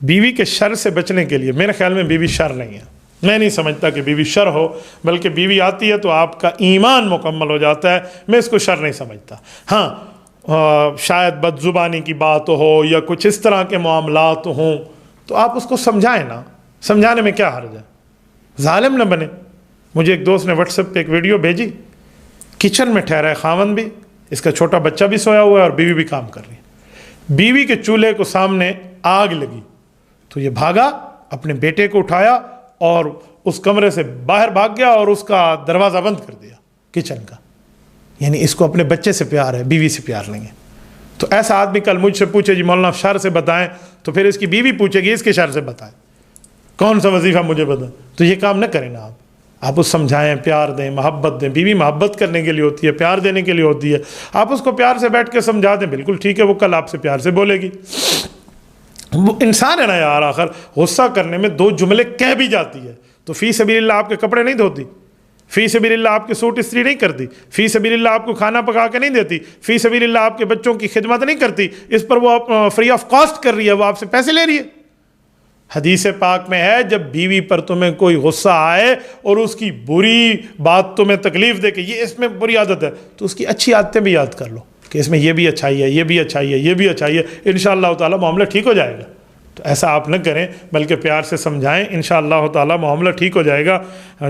بیوی کے شر سے بچنے کے لیے میرے خیال میں بیوی شر نہیں ہے، میں نہیں سمجھتا کہ بیوی شر ہو، بلکہ بیوی آتی ہے تو آپ کا ایمان مکمل ہو جاتا ہے، میں اس کو شر نہیں سمجھتا۔ ہاں شاید بد زبانی کی بات ہو یا کچھ اس طرح کے معاملات ہوں تو آپ اس کو سمجھائیں نا، سمجھانے میں کیا حرج ہے؟ ظالم نہ بنے۔ مجھے ایک دوست نے واٹس ایپ پہ ایک ویڈیو بھیجی، کچن میں ٹھہرا ہے خاوند بھی، اس کا چھوٹا بچہ بھی سویا ہوا ہے اور بیوی بھی کام کر رہی ہے۔ بیوی کے چولہے کو سامنے آگ لگی تو یہ بھاگا، اپنے بیٹے کو اٹھایا اور اس کمرے سے باہر بھاگ گیا اور اس کا دروازہ بند کر دیا کچن کا۔ یعنی اس کو اپنے بچے سے پیار ہے، بیوی سے پیار نہیں ہے۔ تو ایسا آدمی کل مجھ سے پوچھے جی مولانا شر سے بتائیں، تو پھر اس کی بیوی پوچھے گی اس کے شر سے بتائیں، کون سا وظیفہ مجھے بتائیں؟ تو یہ کام نہ کریں نا آپ اس سمجھائیں، پیار دیں، محبت دیں۔ بیوی محبت کرنے کے لیے ہوتی ہے، پیار دینے کے لیے ہوتی ہے۔ آپ اس کو پیار سے بیٹھ کے سمجھا دیں، بالکل ٹھیک ہے، وہ کل آپ سے پیار سے بولے گی۔ وہ انسان ہے نا یار، آخر غصہ کرنے میں دو جملے کہہ بھی جاتی ہے تو فی سبیل اللہ آپ کے کپڑے نہیں دھوتی، فی سبیل اللہ آپ کے سوٹ استری نہیں کرتی، فی سبیل اللہ آپ کو کھانا پکا کے نہیں دیتی، فی سبیل اللہ آپ کے بچوں کی خدمت نہیں کرتی، اس پر وہ فری آف کاسٹ کر رہی ہے، وہ آپ سے پیسے لے رہی ہے۔ حدیث پاک میں ہے جب بیوی پر تمہیں کوئی غصہ آئے اور اس کی بری بات تمہیں تکلیف دے کہ یہ اس میں بری عادت ہے، تو اس کی اچھی عادتیں بھی یاد کر لو کہ اس میں یہ بھی اچھائی ہے، یہ بھی اچھائی ہے، یہ بھی اچھائی ہے، انشاءاللہ تعالی معاملہ ٹھیک ہو جائے گا۔ تو ایسا آپ نہ کریں، بلکہ پیار سے سمجھائیں، انشاءاللہ تعالی معاملہ ٹھیک ہو جائے گا۔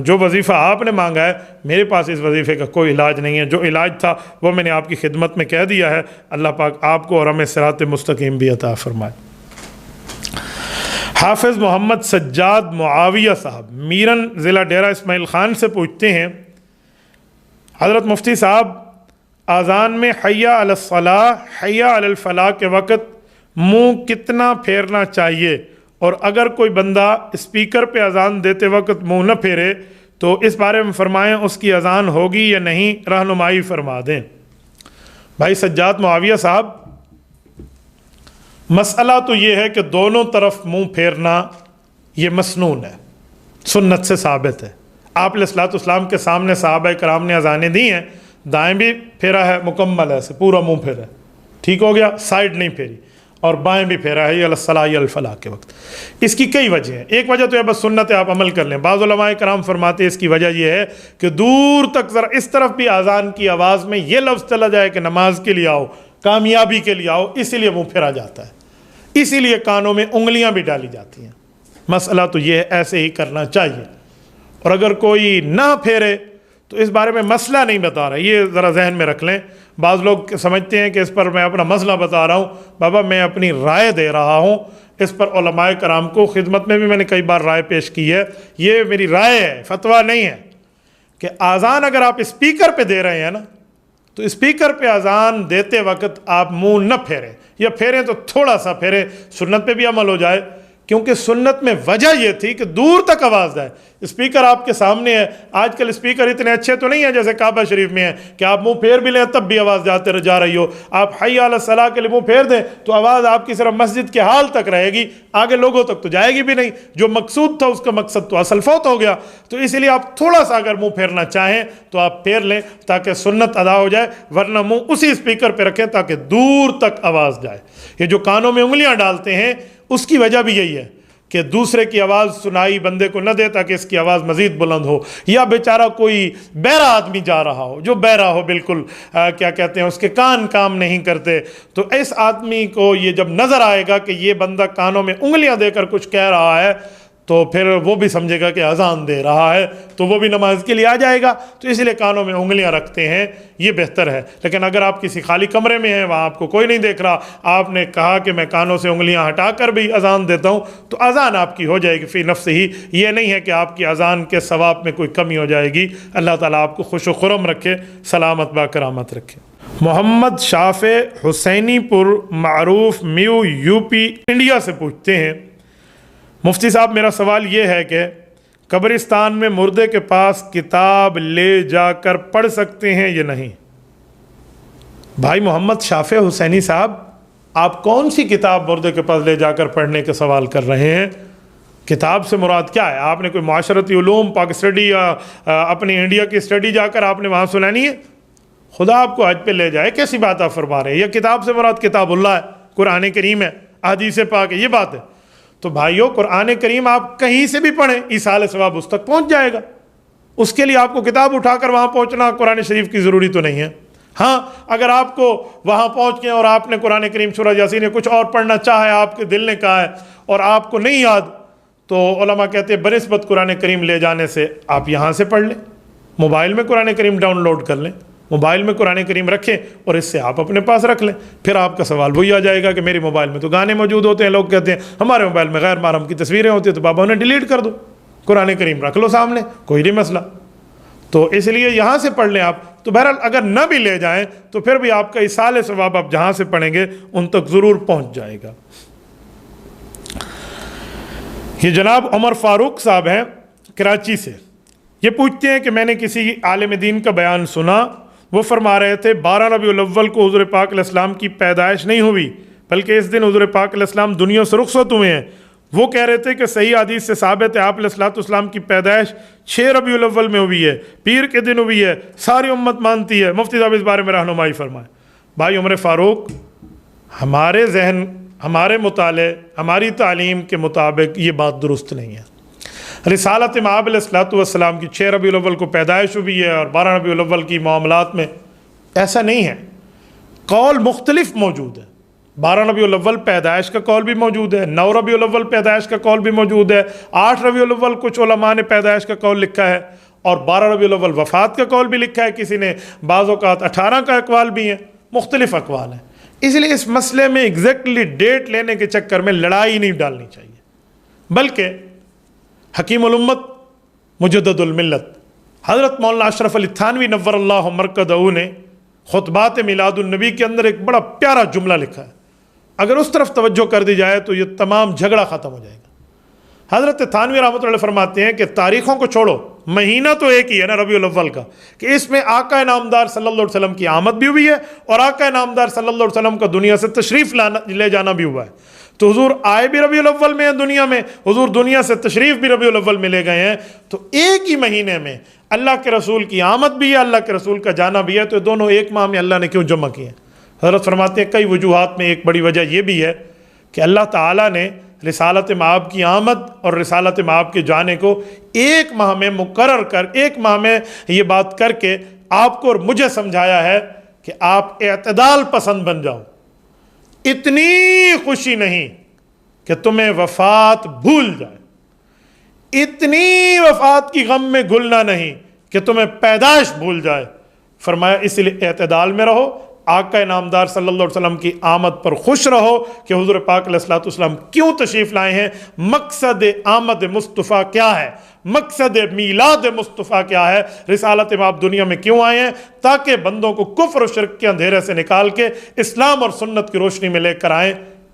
جو وظیفہ آپ نے مانگا ہے، میرے پاس اس وظیفے کا کوئی علاج نہیں ہے، جو علاج تھا وہ میں نے آپ کی خدمت میں کہہ دیا ہے۔ اللہ پاک آپ کو اور ہمیں صراط مستقیم بھی عطا فرمائے۔ حافظ محمد سجاد معاویہ صاحب میرن ضلع ڈیرہ اسماعیل خان سے پوچھتے ہیں، حضرت مفتی صاحب اذان میں حی علی الصلاح حی علی الفلاح کے وقت منہ کتنا پھیرنا چاہیے، اور اگر کوئی بندہ اسپیکر پہ اذان دیتے وقت منہ نہ پھیرے تو اس بارے میں فرمائیں اس کی اذان ہوگی یا نہیں، رہنمائی فرما دیں۔ بھائی سجاد معاویہ صاحب، مسئلہ تو یہ ہے کہ دونوں طرف منہ پھیرنا یہ مسنون ہے، سنت سے ثابت ہے۔ آپ علیہ الصلوۃ والسلام کے سامنے صحابہ کرام نے اذانیں دی ہیں، دائیں بھی پھیرا ہے مکمل ایسے پورا منہ پھیرا ہے، ٹھیک ہو گیا، سائڈ نہیں پھیری، اور بائیں بھی پھیرا ہے، یہ الصلاۃ یا الفلاح کے وقت۔ اس کی کئی وجہ ہیں، ایک وجہ تو ہے بس سنت ہے، آپ عمل کر لیں۔ بعض علماء کرام فرماتے ہیں اس کی وجہ یہ ہے کہ دور تک ذرا اس طرف بھی اذان کی آواز میں یہ لفظ چلا جائے کہ نماز کے لیے آؤ، کامیابی کے لیے آؤ، اسی لیے منہ پھیرا جاتا ہے، اسی لیے کانوں میں انگلیاں بھی ڈالی جاتی ہیں۔ مسئلہ تو یہ ہے ایسے ہی کرنا چاہیے، اور اگر کوئی نہ پھیرے تو اس بارے میں مسئلہ نہیں بتا رہا، یہ ذرا ذہن میں رکھ لیں۔ بعض لوگ سمجھتے ہیں کہ اس پر میں اپنا مسئلہ بتا رہا ہوں، بابا میں اپنی رائے دے رہا ہوں، اس پر علماء کرام کو خدمت میں بھی میں نے کئی بار رائے پیش کی ہے، یہ میری رائے ہے، فتویٰ نہیں ہے، کہ اذان اگر آپ اسپیکر پہ دے رہے ہیں نا تو اسپیکر پہ اذان دیتے وقت آپ منہ نہ پھیریں، یا پھیریں تو تھوڑا سا پھیریں، سنت پہ بھی عمل ہو جائے، کیونکہ سنت میں وجہ یہ تھی کہ دور تک آواز جائے۔ اسپیکر آپ کے سامنے ہے، آج کل اسپیکر اتنے اچھے تو نہیں ہیں جیسے کعبہ شریف میں ہے کہ آپ منہ پھیر بھی لیں تب بھی آواز جا رہی ہو، آپ حی علی الصلاح کے لیے منہ پھیر دیں تو آواز آپ کی صرف مسجد کے حال تک رہے گی، آگے لوگوں تک تو جائے گی بھی نہیں، جو مقصود تھا اس کا مقصد تو اصل فوت ہو گیا۔ تو اس لیے آپ تھوڑا سا اگر منہ پھیرنا چاہیں تو آپ پھیر لیں تاکہ سنت ادا ہو جائے، ورنہ منہ اسی اسپیکر پہ رکھیں تاکہ دور تک آواز جائے۔ یہ جو کانوں میں انگلیاں ڈالتے ہیں اس کی وجہ بھی یہی ہے کہ دوسرے کی آواز سنائی بندے کو نہ دے تاکہ اس کی آواز مزید بلند ہو، یا بیچارہ کوئی بہرا آدمی جا رہا ہو جو بہرا ہو بالکل، کیا کہتے ہیں اس کے کان کام نہیں کرتے، تو اس آدمی کو یہ جب نظر آئے گا کہ یہ بندہ کانوں میں انگلیاں دے کر کچھ کہہ رہا ہے تو پھر وہ بھی سمجھے گا کہ اذان دے رہا ہے، تو وہ بھی نماز کے لیے آ جائے گا، تو اس لیے کانوں میں انگلیاں رکھتے ہیں، یہ بہتر ہے۔ لیکن اگر آپ کسی خالی کمرے میں ہیں، وہاں آپ کو کوئی نہیں دیکھ رہا، آپ نے کہا کہ میں کانوں سے انگلیاں ہٹا کر بھی اذان دیتا ہوں، تو اذان آپ کی ہو جائے گی فی نفس ہی، یہ نہیں ہے کہ آپ کی اذان کے ثواب میں کوئی کمی ہو جائے گی۔ اللہ تعالیٰ آپ کو خوش و خرم رکھے، سلامت با کرامت رکھے۔ محمد شافع حسینی پور معروف میو یو پی انڈیا سے پوچھتے ہیں، مفتی صاحب میرا سوال یہ ہے کہ قبرستان میں مردے کے پاس کتاب لے جا کر پڑھ سکتے ہیں یا نہیں؟ بھائی محمد شافع حسینی صاحب، آپ کون سی کتاب مردے کے پاس لے جا کر پڑھنے کے سوال کر رہے ہیں؟ کتاب سے مراد کیا ہے؟ آپ نے کوئی معاشرتی علوم پاک اسٹڈی یا اپنی انڈیا کی اسٹڈی جا کر آپ نے وہاں سنانی ہے؟ خدا آپ کو حج پہ لے جائے، کیسی بات آپ فرما رہے ہیں؟ یہ کتاب سے مراد کتاب اللہ ہے، قرآن کریم ہے، احادیث پاک ہے، یہ بات ہے۔ تو بھائیو قرآن کریم آپ کہیں سے بھی پڑھیں، ایصال ثواب اس تک پہنچ جائے گا، اس کے لیے آپ کو کتاب اٹھا کر وہاں پہنچنا قرآن شریف کی ضروری تو نہیں ہے۔ ہاں اگر آپ کو وہاں پہنچ گئے اور آپ نے قرآن کریم سورہ یاسین یا کچھ اور پڑھنا چاہے، آپ کے دل نے کہا ہے اور آپ کو نہیں یاد، تو علماء کہتے ہیں بنسبت قرآن کریم لے جانے سے آپ یہاں سے پڑھ لیں، موبائل میں قرآن کریم ڈاؤن لوڈ کر لیں، موبائل میں قرآن کریم رکھیں اور اس سے آپ اپنے پاس رکھ لیں، پھر آپ کا سوال وہی آ جائے گا کہ میری موبائل میں تو گانے موجود ہوتے ہیں، لوگ کہتے ہیں ہمارے موبائل میں غیر محرم کی تصویریں ہوتی ہیں، تو بابا انہیں ڈیلیٹ کر دو، قرآن کریم رکھ لو سامنے، کوئی نہیں مسئلہ۔ تو اس لیے یہاں سے پڑھ لیں آپ۔ تو بہرحال اگر نہ بھی لے جائیں تو پھر بھی آپ کا ایصال ثواب آپ جہاں سے پڑھیں گے ان تک ضرور پہنچ جائے گا۔ یہ جناب عمر فاروق صاحب ہیں کراچی سے، یہ پوچھتے ہیں کہ میں نے کسی عالم دین کا بیان سنا، وہ فرما رہے تھے 12 ربیع الاول کو حضور پاک علیہ السلام کی پیدائش نہیں ہوئی، بلکہ اس دن حضور پاک علیہ السلام دنیا سے رخصت ہوئے ہیں۔ وہ کہہ رہے تھے کہ صحیح حدیث سے ثابت ہے آپ علیہ السلام کی پیدائش 6 ربیع الاول میں ہوئی ہے، پیر کے دن ہوئی ہے، ساری امت مانتی ہے۔ مفتی صاحب اس بارے میں رہنمائی فرمائیں۔ بھائی عمر فاروق، ہمارے ذہن، ہمارے مطالعے، ہماری تعلیم کے مطابق یہ بات درست نہیں ہے۔ رسالت مآب علیہ السلام کی 6 ربیع الاول کو پیدائش ہوئی ہے اور 12 ربیع الاول کی معاملات میں ایسا نہیں ہے، قول مختلف موجود ہے، 12 ربیع الاول پیدائش کا قول بھی موجود ہے، 9 ربیع الاول پیدائش کا قول بھی موجود ہے، 8 ربیع الاول کچھ علماء نے پیدائش کا قول لکھا ہے، اور 12 ربیع الاول وفات کا قول بھی لکھا ہے کسی نے، بعض اوقات 18 کا اقوال بھی ہیں، مختلف اقوال ہیں۔ اس لیے اس مسئلے میں ایگزیکٹلی ڈیٹ لینے کے چکر میں لڑائی نہیں ڈالنی چاہیے، بلکہ حکیم الامت مجدد الملت حضرت مولانا اشرف علی تھانوی نور اللہ مرکزہ نے خطبات میلاد النبی کے اندر ایک بڑا پیارا جملہ لکھا ہے، اگر اس طرف توجہ کر دی جائے تو یہ تمام جھگڑا ختم ہو جائے گا۔ حضرت تھانوی رحمۃ اللہ فرماتے ہیں کہ تاریخوں کو چھوڑو، مہینہ تو ایک ہی ہے نا ربیع الاول کا، کہ اس میں آقا نامدار صلی اللہ علیہ وسلم کی آمد بھی ہوئی ہے اور آقا نامدار صلی اللہ علیہ وسلم کا دنیا سے تشریف لے جانا بھی ہوا ہے۔ تو حضور آئے بھی ربیع الاول میں ہیں دنیا میں، حضور دنیا سے تشریف بھی ربیع الاول میں لے گئے ہیں، تو ایک ہی مہینے میں اللہ کے رسول کی آمد بھی ہے، اللہ کے رسول کا جانا بھی ہے، تو دونوں ایک ماہ میں اللہ نے کیوں جمع کیے ہیں؟ حضرت فرماتے ہیں کئی وجوہات میں ایک بڑی وجہ یہ بھی ہے کہ اللہ تعالیٰ نے رسالت مآب کی آمد اور رسالت مآب کے جانے کو ایک ماہ میں مقرر کر، ایک ماہ میں یہ بات کر کے آپ کو اور مجھے سمجھایا ہے کہ آپ اعتدال پسند بن جاؤ۔ اتنی خوشی نہیں کہ تمہیں وفات بھول جائے، اتنی وفات کی غم میں گھلنا نہیں کہ تمہیں پیدائش بھول جائے۔ فرمایا اس لیے اعتدال میں رہو، آقا نامدار صلی اللہ علیہ وسلم کی آمد پر خوش رہو کہ حضور پاک علیہ الصلوۃ والسلام کیوں تشریف لائے ہیں، مقصد آمد مصطفیٰ کیا ہے، مقصد میلاد مصطفیٰ کیا ہے، رسالت مآب دنیا میں کیوں آئے ہیں، تاکہ بندوں کو کفر و شرک کے اندھیرے سے نکال کے اسلام اور سنت کی روشنی میں لے کر آئیں۔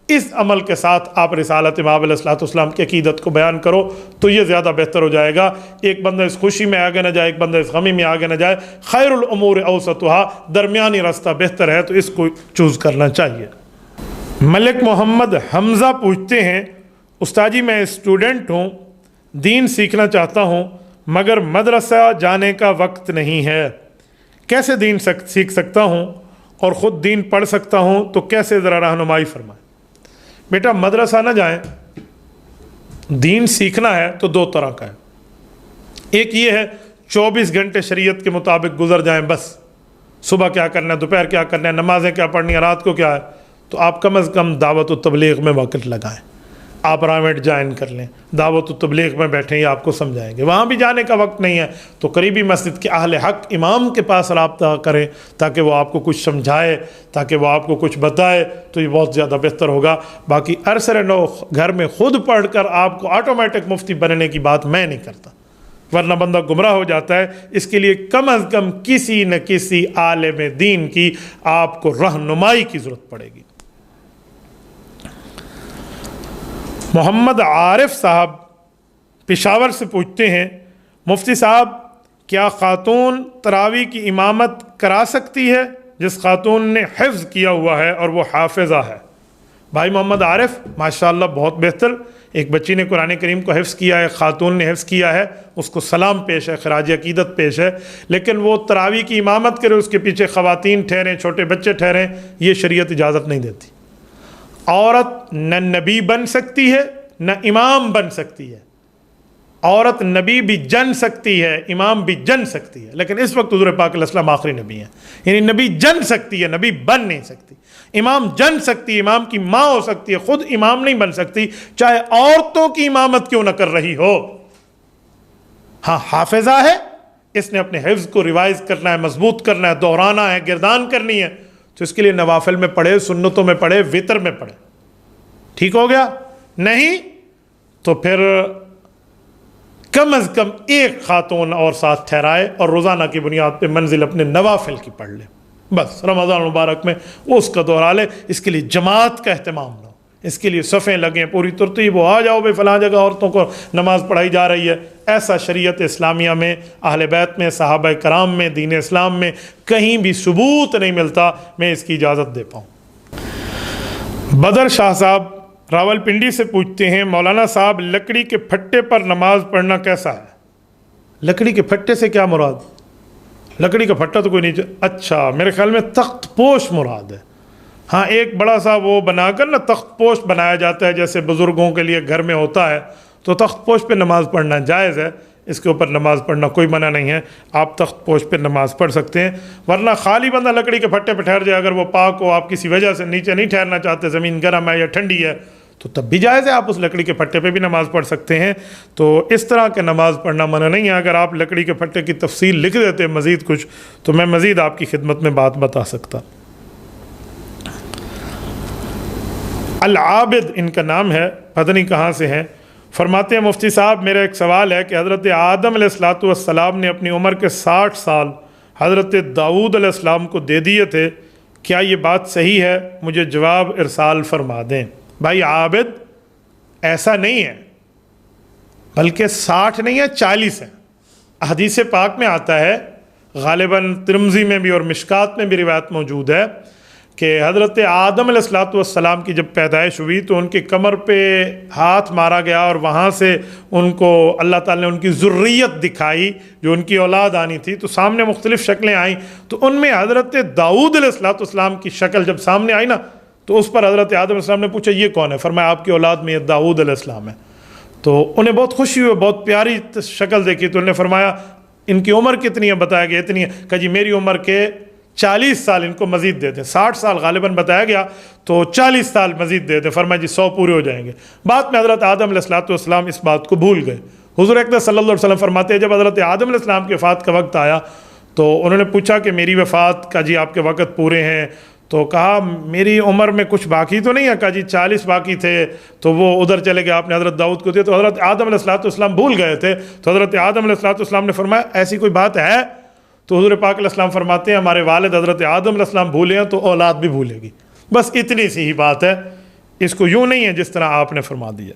اس عمل کے ساتھ آپ رسالت مآب علیہ الصلوۃ والسلام کی عقیدت کو بیان کرو تو یہ زیادہ بہتر ہو جائے گا۔ ایک بندہ اس خوشی میں آگے نہ جائے، ایک بندہ اس غمی میں آگے نہ جائے، خیر الامور اوسطها، درمیانی راستہ بہتر ہے، تو اس کو چوز کرنا چاہیے۔ ملک محمد حمزہ پوچھتے ہیں، استاد جی میں اسٹوڈنٹ ہوں، دین سیکھنا چاہتا ہوں مگر مدرسہ جانے کا وقت نہیں ہے، کیسے دین سیکھ سکتا ہوں اور خود دین پڑھ سکتا ہوں، تو کیسے ذرا رہنمائی فرمائیں۔ بیٹا مدرسہ نہ جائیں، دین سیکھنا ہے تو دو طرح کا ہے، ایک یہ ہے 24 گھنٹے شریعت کے مطابق گزر جائیں، بس صبح کیا کرنا ہے، دوپہر کیا کرنا ہے، نمازیں کیا پڑھنی ہے، رات کو کیا ہے، تو آپ کم از کم دعوت و تبلیغ میں وقت لگائیں، آپ پرائیویٹ جوائن کر لیں، دعوت و تبلیغ میں بیٹھیں، یہ آپ کو سمجھائیں گے۔ وہاں بھی جانے کا وقت نہیں ہے تو قریبی مسجد کے اہل حق امام کے پاس رابطہ کریں تاکہ وہ آپ کو کچھ سمجھائے، تاکہ وہ آپ کو کچھ بتائے، تو یہ بہت زیادہ بہتر ہوگا۔ باقی عرصہ نو گھر میں خود پڑھ کر آپ کو آٹومیٹک مفتی بننے کی بات میں نہیں کرتا، ورنہ بندہ گمراہ ہو جاتا ہے۔ اس کے لیے کم از کم کسی نہ کسی عالم دین کی آپ کو رہنمائی کی ضرورت پڑے گی۔ محمد عارف صاحب پشاور سے پوچھتے ہیں، مفتی صاحب کیا خاتون تراویح کی امامت کرا سکتی ہے جس خاتون نے حفظ کیا ہوا ہے اور وہ حافظہ ہے؟ بھائی محمد عارف ماشاءاللہ بہت بہتر، ایک بچی نے قرآن کریم کو حفظ کیا ہے، خاتون نے حفظ کیا ہے، اس کو سلام پیش ہے، خراج عقیدت پیش ہے، لیکن وہ تراویح کی امامت کرے، اس کے پیچھے خواتین ٹھہریں، چھوٹے بچے ٹھہریں، یہ شریعت اجازت نہیں دیتی۔ عورت نہ نبی بن سکتی ہے نہ امام بن سکتی ہے، عورت نبی بھی جن سکتی ہے، امام بھی جن سکتی ہے، لیکن اس وقت حضور پاک علیہ السلام آخری نبی ہیں، یعنی نبی جن سکتی ہے، نبی بن نہیں سکتی۔ امام جن سکتی ہے، امام کی ماں ہو سکتی ہے، خود امام نہیں بن سکتی، چاہے عورتوں کی امامت کیوں نہ کر رہی ہو۔ ہاں حافظہ ہے، اس نے اپنے حفظ کو ریوائز کرنا ہے، مضبوط کرنا ہے، دہرانا ہے، گردان کرنی ہے، تو اس کے لیے نوافل میں پڑھے، سنتوں میں پڑھے، وتر میں پڑھے، ٹھیک ہو گیا؟ نہیں تو پھر کم از کم ایک خاتون اور ساتھ ٹھہرائے اور روزانہ کی بنیاد پہ منزل اپنے نوافل کی پڑھ لے، بس رمضان مبارک میں وہ اس کا دہرا لے۔ اس کے لیے جماعت کا اہتمام نہ ہو، اس کے لیے صفیں لگیں پوری ترتیب، وہ آ جاؤ بھائی فلاں جگہ عورتوں کو نماز پڑھائی جا رہی ہے، ایسا شریعت اسلامیہ میں، اہل بیت میں، صحابہ کرام میں، دین اسلام میں کہیں بھی ثبوت نہیں ملتا میں اس کی اجازت دے پاؤں۔ بدر شاہ صاحب راول پنڈی سے پوچھتے ہیں، مولانا صاحب لکڑی کے پھٹے پر نماز پڑھنا کیسا ہے؟ لکڑی کے پھٹے سے کیا مراد؟ لکڑی کا پھٹا تو کوئی نہیں، اچھا میرے خیال میں تخت پوش مراد ہے۔ ہاں ایک بڑا سا وہ بنا کر نا تخت پوش بنایا جاتا ہے، جیسے بزرگوں کے لیے گھر میں ہوتا ہے، تو تخت پوش پہ نماز پڑھنا جائز ہے، اس کے اوپر نماز پڑھنا کوئی منع نہیں ہے، آپ تخت پوش پہ نماز پڑھ سکتے ہیں۔ ورنہ خالی بندہ لکڑی کے پھٹے پہ ٹھہر جائے، اگر وہ پاک ہو، آپ کسی وجہ سے نیچے نہیں ٹھہرنا چاہتے، زمین گرم ہے یا ٹھنڈی ہے، تو تب بھی جائز ہے، آپ اس لکڑی کے پھٹے پہ بھی نماز پڑھ سکتے ہیں۔ تو اس طرح کے نماز پڑھنا منع نہیں ہے۔ اگر آپ لکڑی کے پھٹے کی تفصیل لکھ دیتے مزید کچھ، تو میں مزید آپ کی خدمت میں بات بتا سکتا۔ العابد ان کا نام ہے، پتہ نہیں کہاں سے ہیں۔ فرماتے ہیں مفتی صاحب میرا ایک سوال ہے کہ حضرت آدم علیہ السلام نے اپنی عمر کے 60 سال حضرت داؤد علیہ السلام کو دے دیے تھے، کیا یہ بات صحیح ہے؟ مجھے جواب ارسال فرما دیں۔ بھائی عابد ایسا نہیں ہے، بلکہ 60 نہیں ہے 40 ہے۔ حدیث پاک میں آتا ہے، غالباً ترمذی میں بھی اور مشکات میں بھی روایت موجود ہے کہ حضرت آدم علیہ السلام کی جب پیدائش ہوئی تو ان کی کمر پہ ہاتھ مارا گیا، اور وہاں سے ان کو اللہ تعالیٰ نے ان کی ذریت دکھائی، جو ان کی اولاد آنی تھی، تو سامنے مختلف شکلیں آئیں، تو ان میں حضرت داؤد علیہ السلام کی شکل جب سامنے آئی نا، تو اس پر حضرت آدم علیہ السلام نے پوچھا یہ کون ہے؟ فرمایا آپ کی اولاد میں یہ داؤد علیہ السلام ہے۔ تو انہیں بہت خوشی ہوئی، بہت پیاری شکل دیکھی، تو انہوں نے فرمایا ان کی عمر کتنی ہے؟ بتایا گیا اتنی ہے۔ کہا جی میری عمر کے 40 سال ان کو مزید دے دیں، 60 سال غالباً بتایا گیا، تو 40 سال مزید دے دیں۔ فرمایا جی 100 پورے ہو جائیں گے۔ بعد میں حضرت آدم علیہ السلام اس بات کو بھول گئے۔ حضور اقدس صلی اللہ علیہ وسلم فرماتے ہیں جب حضرت آدم علیہ السلام کی وفات کا وقت آیا تو انہوں نے پوچھا کہ میری وفات کا جی آپ کے وقت پورے ہیں؟ تو کہا میری عمر میں کچھ باقی تو نہیں ہے؟ کہا جی 40 باقی تھے، تو وہ ادھر چلے گئے، آپ نے حضرت داؤد کو دیا، تو حضرت آدم علیہ السلام بھول گئے تھے۔ تو حضرت آدم علیہ السلام نے فرمایا ایسی کوئی بات ہے؟ تو حضور پاک علیہ السلام فرماتے ہیں ہمارے والد حضرت آدم علیہ السلام بھولے ہیں تو اولاد بھی بھولے گی، بس اتنی سی ہی بات ہے، اس کو یوں نہیں ہے جس طرح آپ نے فرما دیا۔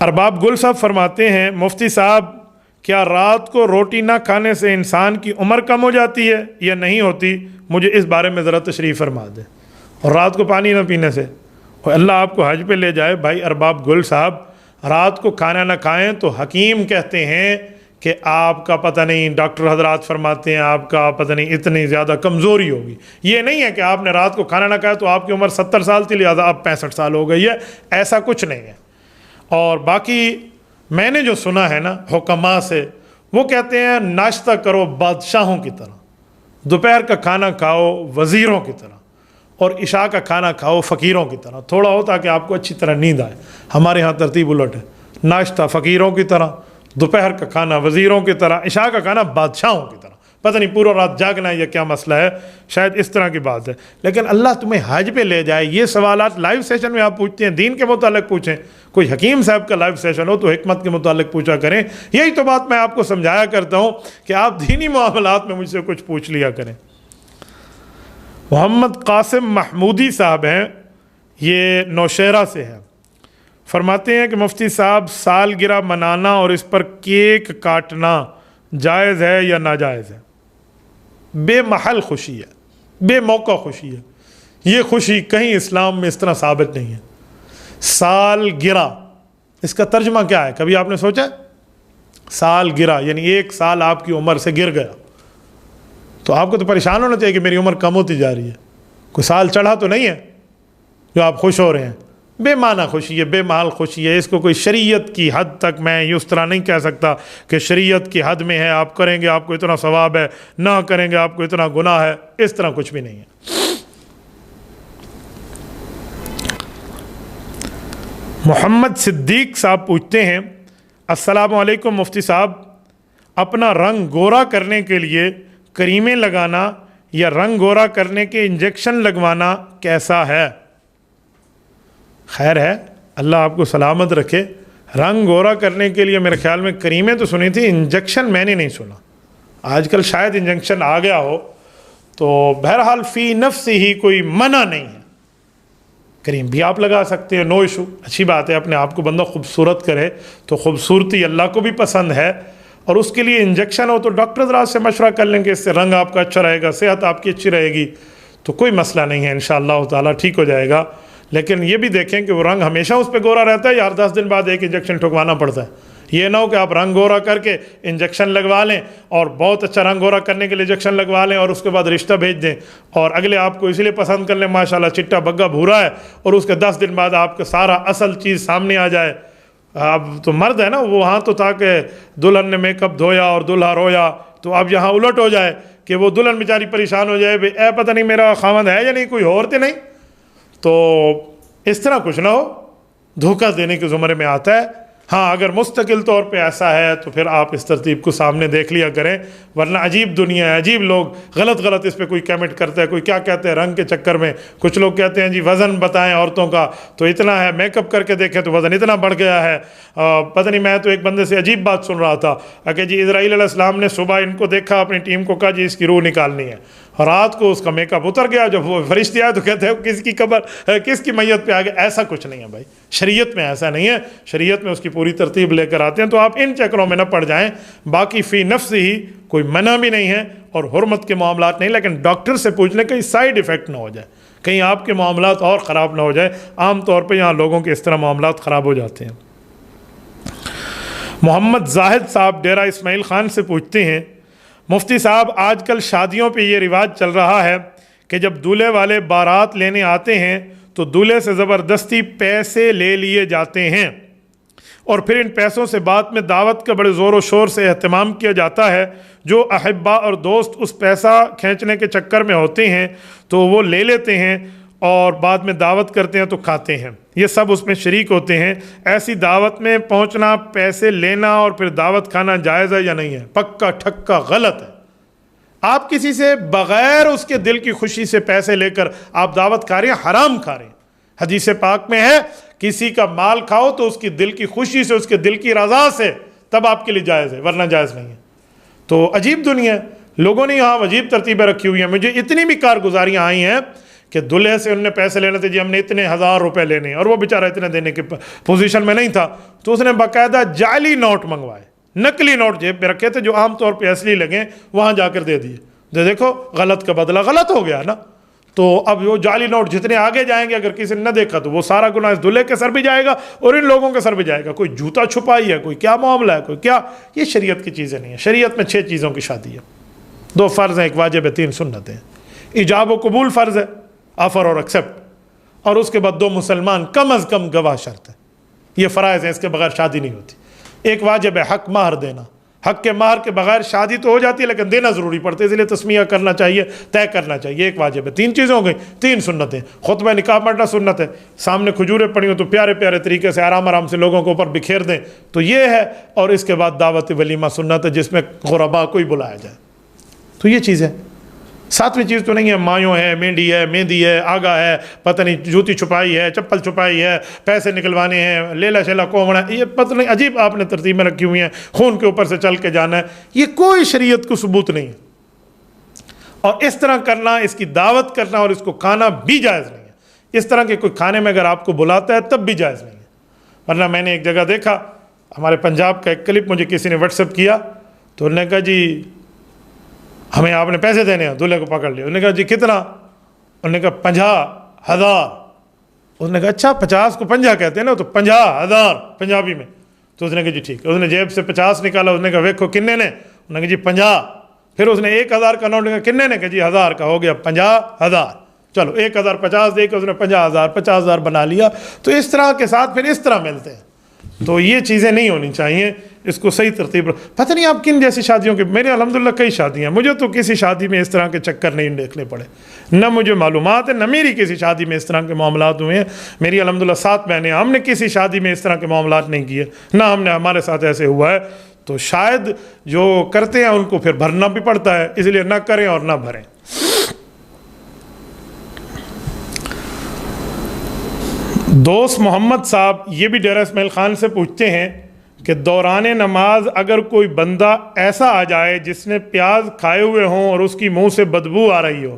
ارباب گل صاحب فرماتے ہیں مفتی صاحب کیا رات کو روٹی نہ کھانے سے انسان کی عمر کم ہو جاتی ہے یا نہیں ہوتی؟ مجھے اس بارے میں ذرا تشریح فرما دیں۔ اور رات کو پانی نہ پینے سے، اور اللہ آپ کو حج پہ لے جائے۔ بھائی ارباب گل صاحب رات کو کھانا نہ کھائیں تو حکیم کہتے ہیں کہ آپ کا پتہ نہیں، ڈاکٹر حضرات فرماتے ہیں آپ کا پتہ نہیں اتنی زیادہ کمزوری ہوگی۔ یہ نہیں ہے کہ آپ نے رات کو کھانا نہ کھایا تو آپ کی عمر 70 سال تھی لہٰذا اب 65 سال ہو گئی ہے، ایسا کچھ نہیں ہے۔ اور باقی میں نے جو سنا ہے نا حکماء سے، وہ کہتے ہیں ناشتہ کرو بادشاہوں کی طرح، دوپہر کا کھانا کھاؤ وزیروں کی طرح، اور عشاء کا کھانا کھاؤ فقیروں کی طرح، تھوڑا ہو تاکہ آپ کو اچھی طرح نیند آئے۔ ہمارے ہاں ترتیب الٹ ہے، ناشتہ فقیروں کی طرح، دوپہر کا کھانا وزیروں کی طرح، عشاء کا کھانا بادشاہوں کی طرح۔ پتہ نہیں پورا رات جاگنا ہے یا کیا مسئلہ ہے، شاید اس طرح کی بات ہے۔ لیکن اللہ تمہیں حج پہ لے جائے، یہ سوالات لائیو سیشن میں آپ پوچھتے ہیں، دین کے متعلق پوچھیں، کوئی حکیم صاحب کا لائیو سیشن ہو تو حکمت کے متعلق پوچھا کریں۔ یہی تو بات میں آپ کو سمجھایا کرتا ہوں کہ آپ دینی معاملات میں مجھ سے کچھ پوچھ لیا کریں۔ محمد قاسم محمودی صاحب ہیں، یہ نوشہرہ سے ہیں، فرماتے ہیں کہ مفتی صاحب سالگرہ منانا اور اس پر کیک کاٹنا جائز ہے یا ناجائز ہے؟ بے محل خوشی ہے، بے موقع خوشی ہے، یہ خوشی کہیں اسلام میں اس طرح ثابت نہیں ہے۔ سالگرہ اس کا ترجمہ کیا ہے؟ کبھی آپ نے سوچا؟ سالگرہ یعنی 1 سال آپ کی عمر سے گر گیا، تو آپ کو تو پریشان ہونا چاہیے کہ میری عمر کم ہوتی جا رہی ہے، کوئی سال چڑھا تو نہیں ہے جو آپ خوش ہو رہے ہیں۔ بے معنی خوشی ہے، بے محل خوشی ہے، اس کو کوئی شریعت کی حد تک میں اس طرح نہیں کہہ سکتا کہ شریعت کی حد میں ہے، آپ کریں گے آپ کو اتنا ثواب ہے، نہ کریں گے آپ کو اتنا گناہ ہے، اس طرح کچھ بھی نہیں ہے۔ محمد صدیق صاحب پوچھتے ہیں السلام علیکم مفتی صاحب، اپنا رنگ گورا کرنے کے لیے کریمیں لگانا یا رنگ گورا کرنے کے انجیکشن لگوانا کیسا ہے؟ خیر ہے، اللہ آپ کو سلامت رکھے۔ رنگ گورا کرنے کے لیے میرے خیال میں کریمیں تو سنی تھی، انجیکشن میں نے نہیں سنا۔ آج کل شاید انجیکشن آ گیا ہو، تو بہرحال فی نفس ہی کوئی منع نہیں ہے، کریم بھی آپ لگا سکتے ہیں، نو ایشو، اچھی بات ہے۔ اپنے آپ کو بندہ خوبصورت کرے تو خوبصورتی اللہ کو بھی پسند ہے، اور اس کے لیے انجیکشن ہو تو ڈاکٹر حضرات سے مشورہ کر لیں گے، اس سے رنگ آپ کا اچھا رہے گا، صحت آپ کی اچھی رہے گی، تو کوئی مسئلہ نہیں ہے، انشاءاللہ تعالیٰ ٹھیک ہو جائے گا۔ لیکن یہ بھی دیکھیں کہ وہ رنگ ہمیشہ اس پہ گورا رہتا ہے یا ہر 10 دن بعد ایک انجیکشن ٹھکوانا پڑتا ہے۔ یہ نہ ہو کہ آپ رنگ گورا کر کے انجیکشن لگوا لیں، اور بہت اچھا رنگ گورا کرنے کے لیے انجیکشن لگوا لیں اور اس کے بعد رشتہ بھیج دیں، اور اگلے آپ کو اس لیے پسند کر لیں ماشاءاللہ چٹا بگا بھورا ہے، اور اس کے 10 دن بعد آپ کا سارا اصل چیز سامنے آ جائے، اب تو مرد ہے نا، وہ وہاں تو تھا کہ دلہن نے میک اپ دھویا اور دلہا رویا، تو اب یہاں الٹ ہو جائے کہ وہ دلہن بیچاری پریشان ہو جائے، بھئی اے پتہ نہیں میرا خاوند ہے یا نہیں، کوئی اور تو نہیں. تو اس طرح کچھ نہ ہو، دھوکہ دینے کے زمرے میں آتا ہے. ہاں اگر مستقل طور پہ ایسا ہے تو پھر آپ اس ترتیب کو سامنے دیکھ لیا کریں، ورنہ عجیب دنیا ہے، عجیب لوگ غلط اس پہ کوئی کمنٹ کرتا ہے. کوئی کیا کہتے ہیں رنگ کے چکر میں، کچھ لوگ کہتے ہیں جی وزن بتائیں عورتوں کا تو اتنا ہے، میک اپ کر کے دیکھیں تو وزن اتنا بڑھ گیا ہے. پتہ نہیں، میں تو ایک بندے سے عجیب بات سن رہا تھا کہ جی اسرائیل علیہ السلام نے صبح ان کو دیکھا، اپنی ٹیم کو کہا جی اس کی روح نکالنی ہے، رات کو اس کا میک اپ اتر گیا، جب وہ فرشتے آئے تو کہتے ہیں کس کی قبر، کس کی میت پہ آ گیا. ایسا کچھ نہیں ہے بھائی، شریعت میں ایسا نہیں ہے، شریعت میں اس کی پوری ترتیب لے کر آتے ہیں. تو آپ ان چکروں میں نہ پڑ جائیں. باقی فی نفس ہی کوئی منع بھی نہیں ہے اور حرمت کے معاملات نہیں، لیکن ڈاکٹر سے پوچھ لیں کہیں سائیڈ ایفیکٹ نہ ہو جائے، کہیں آپ کے معاملات اور خراب نہ ہو جائے. عام طور پہ یہاں لوگوں کے اس طرح معاملات خراب ہو جاتے ہیں. محمد زاہد صاحب ڈیرہ اسماعیل خان سے پوچھتے ہیں، مفتی صاحب آج کل شادیوں پہ یہ رواج چل رہا ہے کہ جب دولہے والے بارات لینے آتے ہیں تو دولہے سے زبردستی پیسے لے لیے جاتے ہیں اور پھر ان پیسوں سے بعد میں دعوت کا بڑے زور و شور سے اہتمام کیا جاتا ہے. جو احبا اور دوست اس پیسہ کھینچنے کے چکر میں ہوتے ہیں تو وہ لے لیتے ہیں اور بعد میں دعوت کرتے ہیں تو کھاتے ہیں، یہ سب اس میں شریک ہوتے ہیں. ایسی دعوت میں پہنچنا، پیسے لینا اور پھر دعوت کھانا جائز ہے یا نہیں ہے؟ پکا ٹھکا غلط ہے. آپ کسی سے بغیر اس کے دل کی خوشی سے پیسے لے کر آپ دعوت کھا رہے ہیں، حرام کھا رہے ہیں. حدیث پاک میں ہے کسی کا مال کھاؤ تو اس کی دل کی خوشی سے، اس کے دل کی رضا سے، تب آپ کے لیے جائز ہے، ورنہ جائز نہیں ہے. تو عجیب دنیا ہے، لوگوں نے یہاں عجیب ترتیبیں رکھی ہوئی ہیں. مجھے اتنی بھی کارگزاریاں آئی ہیں کہ دلہے سے انہوں نے پیسے لینے تھے، جی ہم نے اتنے 1000 روپے لینے ہیں، اور وہ بیچارہ اتنے دینے کی پوزیشن میں نہیں تھا، تو اس نے باقاعدہ جعلی نوٹ منگوائے، نقلی نوٹ جیب پہ رکھے تھے جو عام طور پہ اصلی لگیں، وہاں جا کر دے دیے. دیکھو غلط کا بدلہ غلط ہو گیا نا. تو اب وہ جعلی نوٹ جتنے آگے جائیں گے، اگر کسی نے نہ دیکھا تو وہ سارا گناہ اس دلہے کے سر بھی جائے گا اور ان لوگوں کے سر بھی جائے گا. کوئی جوتا چھپائی ہے، کوئی کیا معاملہ ہے، کوئی کیا. یہ شریعت کی چیزیں نہیں ہیں. شریعت میں 6 چیزوں کی شادی ہے، 2 فرض ہیں، 1 واجب ہے، 3 سنت ہیں. ایجاب و قبول فرض ہے، آفر اور ایکسیپٹ، اور اس کے بعد 2 مسلمان کم از کم گواہ شرط ہے. یہ فرائض ہیں، اس کے بغیر شادی نہیں ہوتی. 1 واجب ہے حق مہر دینا. حق کے مہر کے بغیر شادی تو ہو جاتی ہے لیکن دینا ضروری پڑتا ہے، اس لیے تسمیہ کرنا چاہیے، طے کرنا چاہیے. 1 واجب ہے. 3 چیزیں ہو گئی، 3 سنتیں. خطبہ نکاح پڑھنا سنت ہے، سامنے کھجوریں پڑی ہوں تو پیارے پیارے طریقے سے آرام سے لوگوں کے اوپر بکھیر دیں تو یہ ہے. اور اس کے بعد دعوت ولیمہ سنت ہے جس میں غربا کو ہی بلایا جائے. تو یہ چیز ہے. 7ویں چیز تو نہیں ہے مایوں ہے، مینڈی ہے، مہندی ہے، آگا ہے، پتہ نہیں جوتی چھپائی ہے، چپل چھپائی ہے، پیسے نکلوانے ہیں، لیلا شیلا کومڑا، یہ پتہ نہیں عجیب آپ نے ترتیب میں رکھی ہوئی ہیں. خون کے اوپر سے چل کے جانا ہے، یہ کوئی شریعت کو ثبوت نہیں ہے. اور اس طرح کرنا، اس کی دعوت کرنا اور اس کو کھانا بھی جائز نہیں ہے. اس طرح کے کوئی کھانے میں اگر آپ کو بلاتا ہے تب بھی جائز نہیں ہے. ورنہ میں نے ایک جگہ دیکھا، ہمارے پنجاب کا ایک کلپ مجھے کسی نے واٹس ایپ کیا تو انہوں نے کہا جی ہمیں آپ نے پیسے دینے ہیں. دولہے کو پکڑ لیا، انہوں نے کہا جی کتنا؟ انہوں نے کہا 50,000. اس نے کہا اچھا 50 کو 50 کہتے ہیں نا، تو 50,000 پنجابی میں. تو اس نے کہا جی ٹھیک. اس نے جیب سے 50 نکالا، اس نے کہا ویکھو کنے نے؟ انہوں نے کہا جی 50. پھر اس نے 1000 کا نوٹ کہا کنے نے؟ کہا جی 1000 کا. ہو گیا 50,000. چلو 1050 دے کے اس نے 50,000 بنا لیا. تو اس طرح کے ساتھ پھر اس طرح ملتے ہیں. تو یہ چیزیں نہیں ہونی چاہیے، اس کو صحیح ترتیب. پتہ نہیں آپ کن جیسی شادیوں کے، میرے الحمدللہ کئی شادیاں، مجھے تو کسی شادی میں اس طرح کے چکر نہیں دیکھنے پڑے، نہ مجھے معلومات ہے، نہ میری کسی شادی میں اس طرح کے معاملات ہوئے ہیں. میری الحمدللہ 7 بہنیں، ہم نے کسی شادی میں اس طرح کے معاملات نہیں کیے، نہ ہمارے ساتھ ایسے ہوا ہے. تو شاید جو کرتے ہیں ان کو پھر بھرنا بھی پڑتا ہے، اس لیے نہ کریں اور نہ بھریں. دوست محمد صاحب یہ بھی ڈیرہ اسماعیل خان سے پوچھتے ہیں کہ دوران نماز اگر کوئی بندہ ایسا آ جائے جس نے پیاز کھائے ہوئے ہوں اور اس کی منہ سے بدبو آ رہی ہو،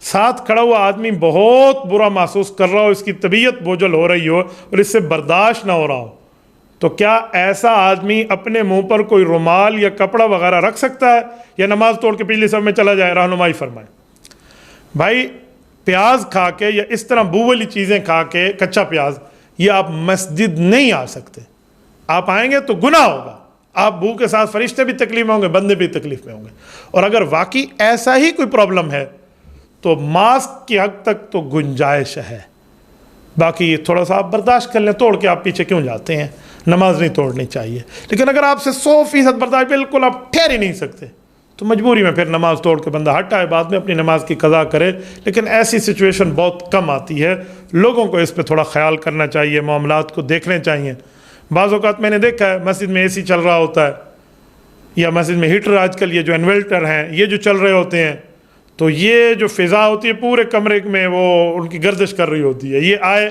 ساتھ کھڑا ہوا آدمی بہت برا محسوس کر رہا ہو، اس کی طبیعت بوجھل ہو رہی ہو اور اس سے برداشت نہ ہو رہا ہو، تو کیا ایسا آدمی اپنے منہ پر کوئی رومال یا کپڑا وغیرہ رکھ سکتا ہے یا نماز توڑ کے پچھلی صف میں چلا جائے؟ رہنمائی فرمائیں. بھائی پیاز کھا کے یا اس طرح بو والی چیزیں کھا کے، کچا پیاز، یہ آپ مسجد نہیں آ سکتے. آپ آئیں گے تو گناہ ہوگا. آپ بو کے ساتھ فرشتے بھی تکلیف میں ہوں گے، بندے بھی تکلیف میں ہوں گے. اور اگر واقعی ایسا ہی کوئی پرابلم ہے تو ماسک کی حد تک تو گنجائش ہے. باقی تھوڑا سا آپ برداشت کر لیں، توڑ کے آپ پیچھے کیوں جاتے ہیں؟ نماز نہیں توڑنی چاہیے. لیکن اگر آپ سے 100% برداشت بالکل آپ ٹھہر ہی نہیں سکتے تو مجبوری میں پھر نماز توڑ کے بندہ ہٹ آئے، بعد میں اپنی نماز کی قضا کرے. لیکن ایسی سچویشن بہت کم آتی ہے. لوگوں کو اس پہ تھوڑا خیال کرنا چاہیے، معاملات کو دیکھنے چاہیے. بعض اوقات میں نے دیکھا ہے مسجد میں اے سی چل رہا ہوتا ہے، یا مسجد میں ہیٹر، آج کل یہ جو انویلٹر ہیں یہ جو چل رہے ہوتے ہیں، تو یہ جو فضا ہوتی ہے پورے کمرے میں وہ ان کی گردش کر رہی ہوتی ہے. یہ آئے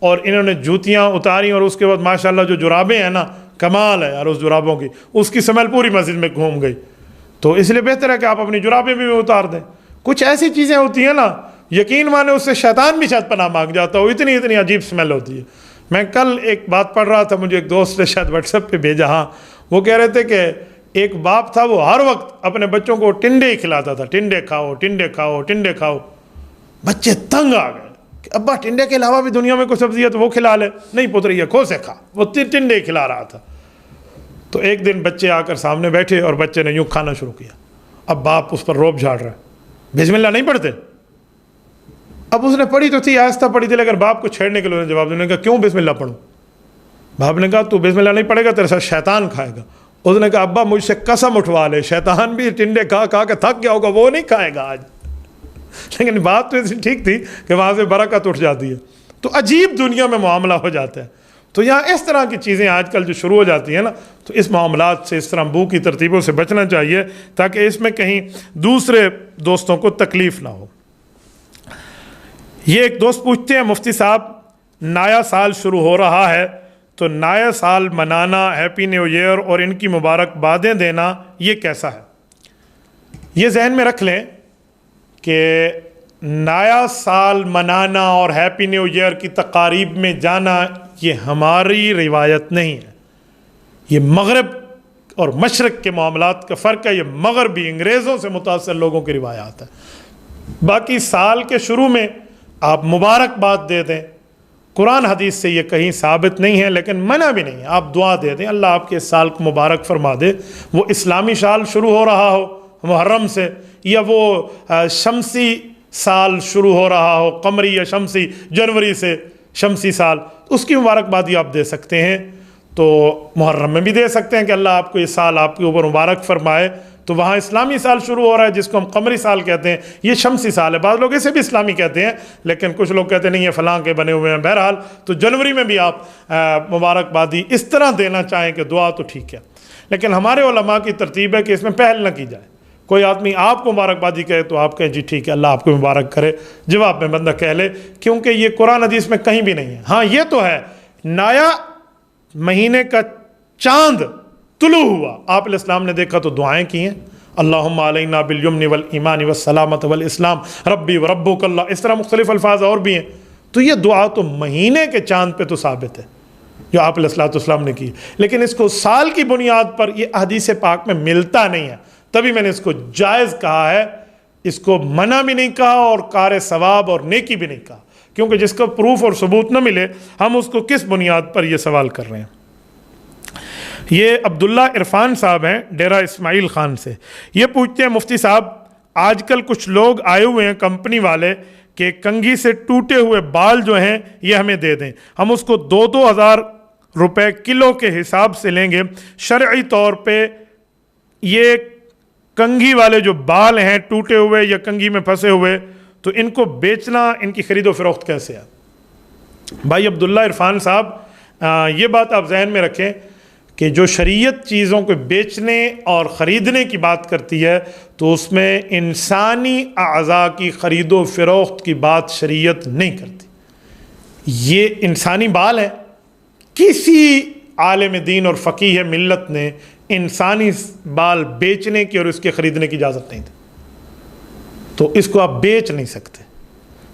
اور انہوں نے جوتیاں اتاری اور اس کے بعد ماشاءاللہ جو جرابیں ہیں نا، کمال ہے یار اس جرابوں کی، اس کی سمیل پوری مسجد میں گھوم گئی. تو اس لیے بہتر ہے کہ آپ اپنی جرابیں بھی اتار دیں. کچھ ایسی چیزیں ہوتی ہیں نا، یقین مانے اس سے شیطان بھی شاید پناہ مانگ جاتا ہو، اتنی عجیب سمیل ہوتی ہے. میں کل ایک بات پڑھ رہا تھا، مجھے ایک دوست نے شاید واٹس ایپ پہ بھیجا، ہاں وہ کہہ رہے تھے کہ ایک باپ تھا وہ ہر وقت اپنے بچوں کو ٹنڈے ہی کھلاتا تھا، ٹنڈے کھاؤ ٹنڈے کھاؤ ٹنڈے کھاؤ. بچے تنگ آ گئے کہ ابا ٹنڈے کے علاوہ بھی دنیا میں کوئی سبزی ہے تو وہ کھلا لے. نہیں پتر یہ کھو سے کھا، وہ ٹنڈے کھلا رہا تھا. تو ایک دن بچے آ کر سامنے بیٹھے اور بچے نے یوں کھانا شروع کیا. اب باپ اس پر روب جھاڑ رہا ہے، بسم اللہ نہیں پڑھتے. اب اس نے پڑھی تو تھی، آہستہ پڑھی تھی، لیکن باپ کو چھیڑنے کے لیے جواب دینے کا، کیوں بسم اللہ پڑھوں؟ باپ نے کہا تو بسم اللہ نہیں پڑھے گا تیرے ساتھ شیطان کھائے گا. اس نے کہا ابا مجھ سے قسم اٹھوا لے، شیطان بھی ٹنڈے کھا کے تھک گیا ہوگا، وہ نہیں کھائے گا آج. لیکن بات تو ایسی ٹھیک تھی کہ وہاں سے برکت اٹھ جاتی ہے. تو عجیب دنیا میں معاملہ ہو جاتا ہے. تو یہاں اس طرح کی چیزیں آج کل جو شروع ہو جاتی ہیں نا، تو اس معاملات سے، اس طرح بو کی ترتیبوں سے بچنا چاہیے تاکہ اس میں کہیں دوسرے دوستوں کو تکلیف نہ ہو. یہ ایک دوست پوچھتے ہیں مفتی صاحب نیا سال شروع ہو رہا ہے تو نیا سال منانا، ہیپی نیو ایئر اور ان کی مبارکبادیں دینا یہ کیسا ہے؟ یہ ذہن میں رکھ لیں کہ نیا سال منانا اور ہیپی نیو ایئر کی تقاریب میں جانا یہ ہماری روایت نہیں ہے. یہ مغرب اور مشرق کے معاملات کا فرق ہے. یہ مغربی انگریزوں سے متاثر لوگوں کی روایات ہے. باقی سال کے شروع میں آپ مبارکباد دے دیں، قرآن حدیث سے یہ کہیں ثابت نہیں ہے، لیکن منع بھی نہیں ہے. آپ دعا دے دیں اللہ آپ کے اس سال کو مبارک فرما دے. وہ اسلامی سال شروع ہو رہا ہو محرم سے، یا وہ شمسی سال شروع ہو رہا ہو قمری یا شمسی جنوری سے شمسی سال، اس کی مبارکبادی آپ دے سکتے ہیں. تو محرم میں بھی دے سکتے ہیں کہ اللہ آپ کو یہ سال آپ کے اوپر مبارک فرمائے. تو وہاں اسلامی سال شروع ہو رہا ہے جس کو ہم قمری سال کہتے ہیں، یہ شمسی سال ہے. بعض لوگ اسے بھی اسلامی کہتے ہیں، لیکن کچھ لوگ کہتے ہیں نہیں یہ فلاں کے بنے ہوئے ہیں. بہرحال تو جنوری میں بھی آپ مبارکبادی اس طرح دینا چاہیں کہ دعا تو ٹھیک ہے، لیکن ہمارے علماء کی ترتیب ہے کہ اس میں پہل نہ کی جائے. کوئی آدمی آپ کو مبارکبادی کہے تو آپ کہیں جی ٹھیک ہے اللہ آپ کو مبارک کرے، جواب میں بندہ کہہ لے، کیونکہ یہ قرآن حدیث میں کہیں بھی نہیں ہے. ہاں یہ تو ہے نیا مہینے کا چاند طلوع ہوا، آپ علیہ السلام نے دیکھا تو دعائیں کی ہیں، اللہم علینا بالیمن والایمان والسلامۃ والاسلام ربی وربک اللہ. اس طرح مختلف الفاظ اور بھی ہیں. تو یہ دعا تو مہینے کے چاند پہ تو ثابت ہے جو آپ علیہ السلام نے کی، لیکن اس کو سال کی بنیاد پر یہ حدیث پاک میں ملتا نہیں ہے. تبھی میں نے اس کو جائز کہا ہے، اس کو منع بھی نہیں کہا اور کار ثواب اور نیکی بھی نہیں کہا، کیونکہ جس کا پروف اور ثبوت نہ ملے ہم اس کو کس بنیاد پر یہ سوال کر رہے ہیں. یہ عبداللہ عرفان صاحب ہیں ڈیرہ اسماعیل خان سے. یہ پوچھتے ہیں مفتی صاحب آج کل کچھ لوگ آئے ہوئے ہیں کمپنی والے کہ کنگھی سے ٹوٹے ہوئے بال جو ہیں یہ ہمیں دے دیں، ہم اس کو 2,000 روپے کلو کے حساب سے لیں گے. شرعی طور پہ یہ کنگھی والے جو بال ہیں ٹوٹے ہوئے یا کنگھی میں پھنسے ہوئے، تو ان کو بیچنا، ان کی خرید و فروخت کیسے ہے؟ بھائی عبداللہ عرفان صاحب یہ بات آپ ذہن میں رکھیں کہ جو شریعت چیزوں کو بیچنے اور خریدنے کی بات کرتی ہے تو اس میں انسانی اعضاء کی خرید و فروخت کی بات شریعت نہیں کرتی. یہ انسانی بال ہے، کسی عالم دین اور فقیہ ملت نے انسانی بال بیچنے کی اور اس کے خریدنے کی اجازت نہیں تھی، تو اس کو آپ بیچ نہیں سکتے.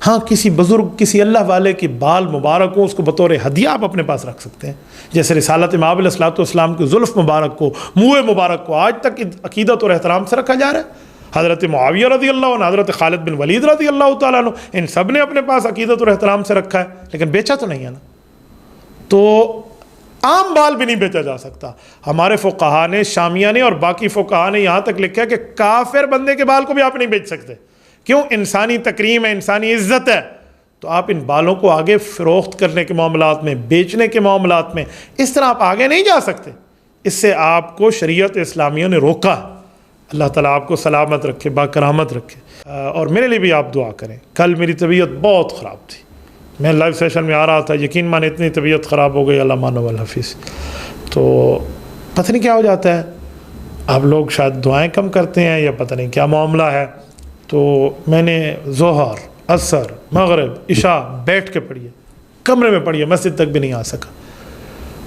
ہاں کسی بزرگ، کسی اللہ والے کی بال مبارک ہو، اس کو بطور ہدیہ آپ اپنے پاس رکھ سکتے ہیں. جیسے رسالت مآب علیہ السلام کی زلف مبارک کو، منہ مبارک کو آج تک عقیدت اور احترام سے رکھا جا رہا ہے. حضرت معاویہ رضی اللہ عنہ، حضرت خالد بن ولید رضی اللہ تعالیٰ عنہ، ان سب نے اپنے پاس عقیدت اور احترام سے رکھا ہے، لیکن بیچا تو نہیں ہے نا. تو عام بال بھی نہیں بیچا جا سکتا. ہمارے فقہا نے، شامیہ نے اور باقی فقہا نے یہاں تک لکھا ہے کہ کافر بندے کے بال کو بھی آپ نہیں بیچ سکتے. کیوں؟ انسانی تکریم ہے، انسانی عزت ہے. تو آپ ان بالوں کو آگے فروخت کرنے کے معاملات میں، بیچنے کے معاملات میں اس طرح آپ آگے نہیں جا سکتے. اس سے آپ کو شریعت اسلامیہ نے روکا. اللہ تعالیٰ آپ کو سلامت رکھے، باکرامت رکھے. اور میرے لیے بھی آپ دعا کریں. کل میری طبیعت بہت خراب تھی، میں لائیو سیشن میں آ رہا تھا، یقین مانے اتنی طبیعت خراب ہو گئی، اللہ مانو والحفیظ. تو پتہ نہیں کیا ہو جاتا ہے، آپ لوگ شاید دعائیں کم کرتے ہیں یا پتہ نہیں کیا معاملہ ہے. تو میں نے ظہر، عصر، مغرب، عشاء بیٹھ کے پڑھی ہے، کمرے میں پڑھی ہے، مسجد تک بھی نہیں آ سکا.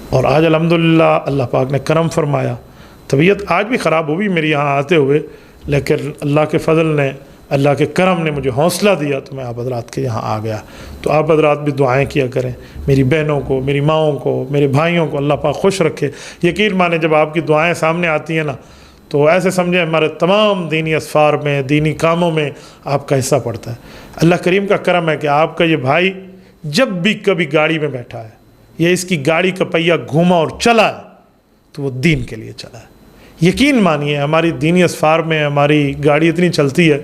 اور آج الحمدللہ اللہ پاک نے کرم فرمایا. طبیعت آج بھی خراب ہوئی میری یہاں آتے ہوئے، لیکن اللہ کے فضل نے، اللہ کے کرم نے مجھے حوصلہ دیا تو میں آپ حضرات کے یہاں آ گیا. تو آپ حضرات بھی دعائیں کیا کریں، میری بہنوں کو، میری ماؤں کو، میرے بھائیوں کو اللہ پاک خوش رکھے. یقین مانے جب آپ کی دعائیں سامنے آتی ہیں نا تو ایسے سمجھیں ہمارے تمام دینی اسفار میں، دینی کاموں میں آپ کا حصہ پڑتا ہے. اللہ کریم کا کرم ہے کہ آپ کا یہ بھائی جب بھی کبھی گاڑی میں بیٹھا ہے یا اس کی گاڑی کا پہیہ گھوما اور چلا ہے تو وہ دین کے لیے چلا ہے. یقین مانیے ہماری دینی اسفار میں ہماری گاڑی اتنی چلتی ہے،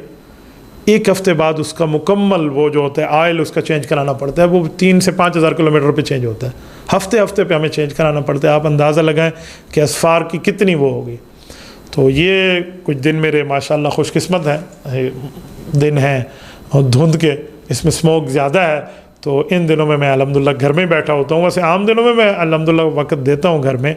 ایک ہفتے بعد اس کا مکمل وہ جو ہوتا ہے آئل اس کا چینج کرانا پڑتا ہے. وہ 3 سے 5 ہزار کلومیٹر پہ چینج ہوتا ہے، ہفتے پہ ہمیں چینج کرانا پڑتا ہے. آپ اندازہ لگائیں کہ اسفار کی کتنی وہ ہوگی. تو یہ کچھ دن میرے ماشاءاللہ خوش قسمت ہیں دن ہیں، اور دھند کے اس میں سموک زیادہ ہے. تو ان دنوں میں الحمدللہ گھر میں بیٹھا ہوتا ہوں. ویسے عام دنوں میں الحمدللہ وقت دیتا ہوں گھر میں،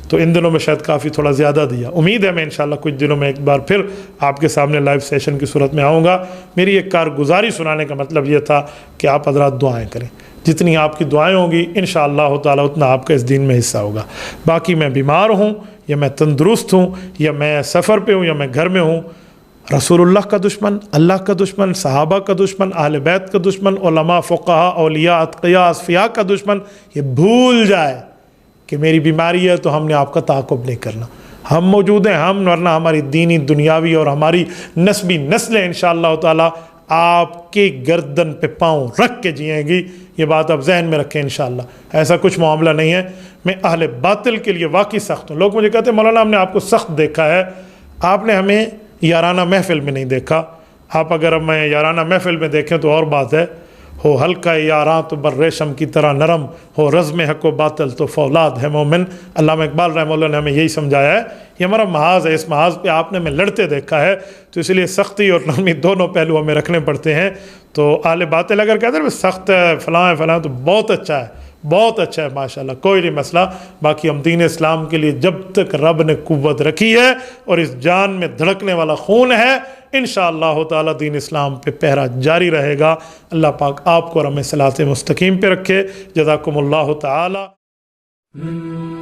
تو ان دنوں میں شاید کافی تھوڑا زیادہ دیا. امید ہے میں انشاءاللہ کچھ دنوں میں ایک بار پھر آپ کے سامنے لائیو سیشن کی صورت میں آؤں گا. میری ایک کارگزاری سنانے کا مطلب یہ تھا کہ آپ حضرات دعائیں کریں. جتنی آپ کی دعائیں ہوں گی انشاءاللہ تعالیٰ اتنا آپ کا اس دین میں حصہ ہوگا. باقی میں بیمار ہوں یا میں تندرست ہوں یا میں سفر پہ ہوں یا میں گھر میں ہوں، رسول اللہ کا دشمن، اللہ کا دشمن، صحابہ کا دشمن، اہل بیت کا دشمن، علماء، فقہاء، اولیاء، اتقیاء، اصفیاء کا دشمن یہ بھول جائے کہ میری بیماری ہے تو ہم نے آپ کا تعاقب نہیں کرنا. ہم موجود ہیں، ہم ورنہ ہماری دینی، دنیاوی اور ہماری نسبی نسلیں انشاءاللہ تعالی آپ کے گردن پہ پاؤں رکھ کے جئیں گی. یہ بات آپ ذہن میں رکھیں انشاءاللہ. ایسا کچھ معاملہ نہیں ہے. میں اہل باطل کے لیے واقعی سخت ہوں. لوگ مجھے کہتے ہیں مولانا ہم نے آپ کو سخت دیکھا ہے، آپ نے ہمیں یارانہ محفل میں نہیں دیکھا. آپ اگر ہمیں یارانہ محفل میں دیکھیں تو اور بات ہے. ہو ہلکا یاراں تو بر ریشم کی طرح نرم، ہو رزم حق و باطل تو فولاد ہے مومن. علامہ اقبال رحمہ اللہ نے ہمیں یہی سمجھایا ہے. یہ ہمارا محاذ ہے، اس محاذ پہ آپ نے ہمیں لڑتے دیکھا ہے، تو اس لیے سختی اور نرمی دونوں پہلو ہمیں رکھنے پڑتے ہیں. تو اہل باطل اگر کہتے ہیں سخت ہے فلاں ہے فلاں، تو بہت اچھا ہے، بہت اچھا ہے ماشاءاللہ، کوئی نہیں مسئلہ. باقی ہم دین اسلام کے لیے جب تک رب نے قوت رکھی ہے اور اس جان میں دھڑکنے والا خون ہے، انشاءاللہ تعالی دین اسلام پہ پہرا جاری رہے گا. اللہ پاک آپ کو اور ہمیں صراط مستقیم پہ رکھے. جزاکم اللہ تعالی.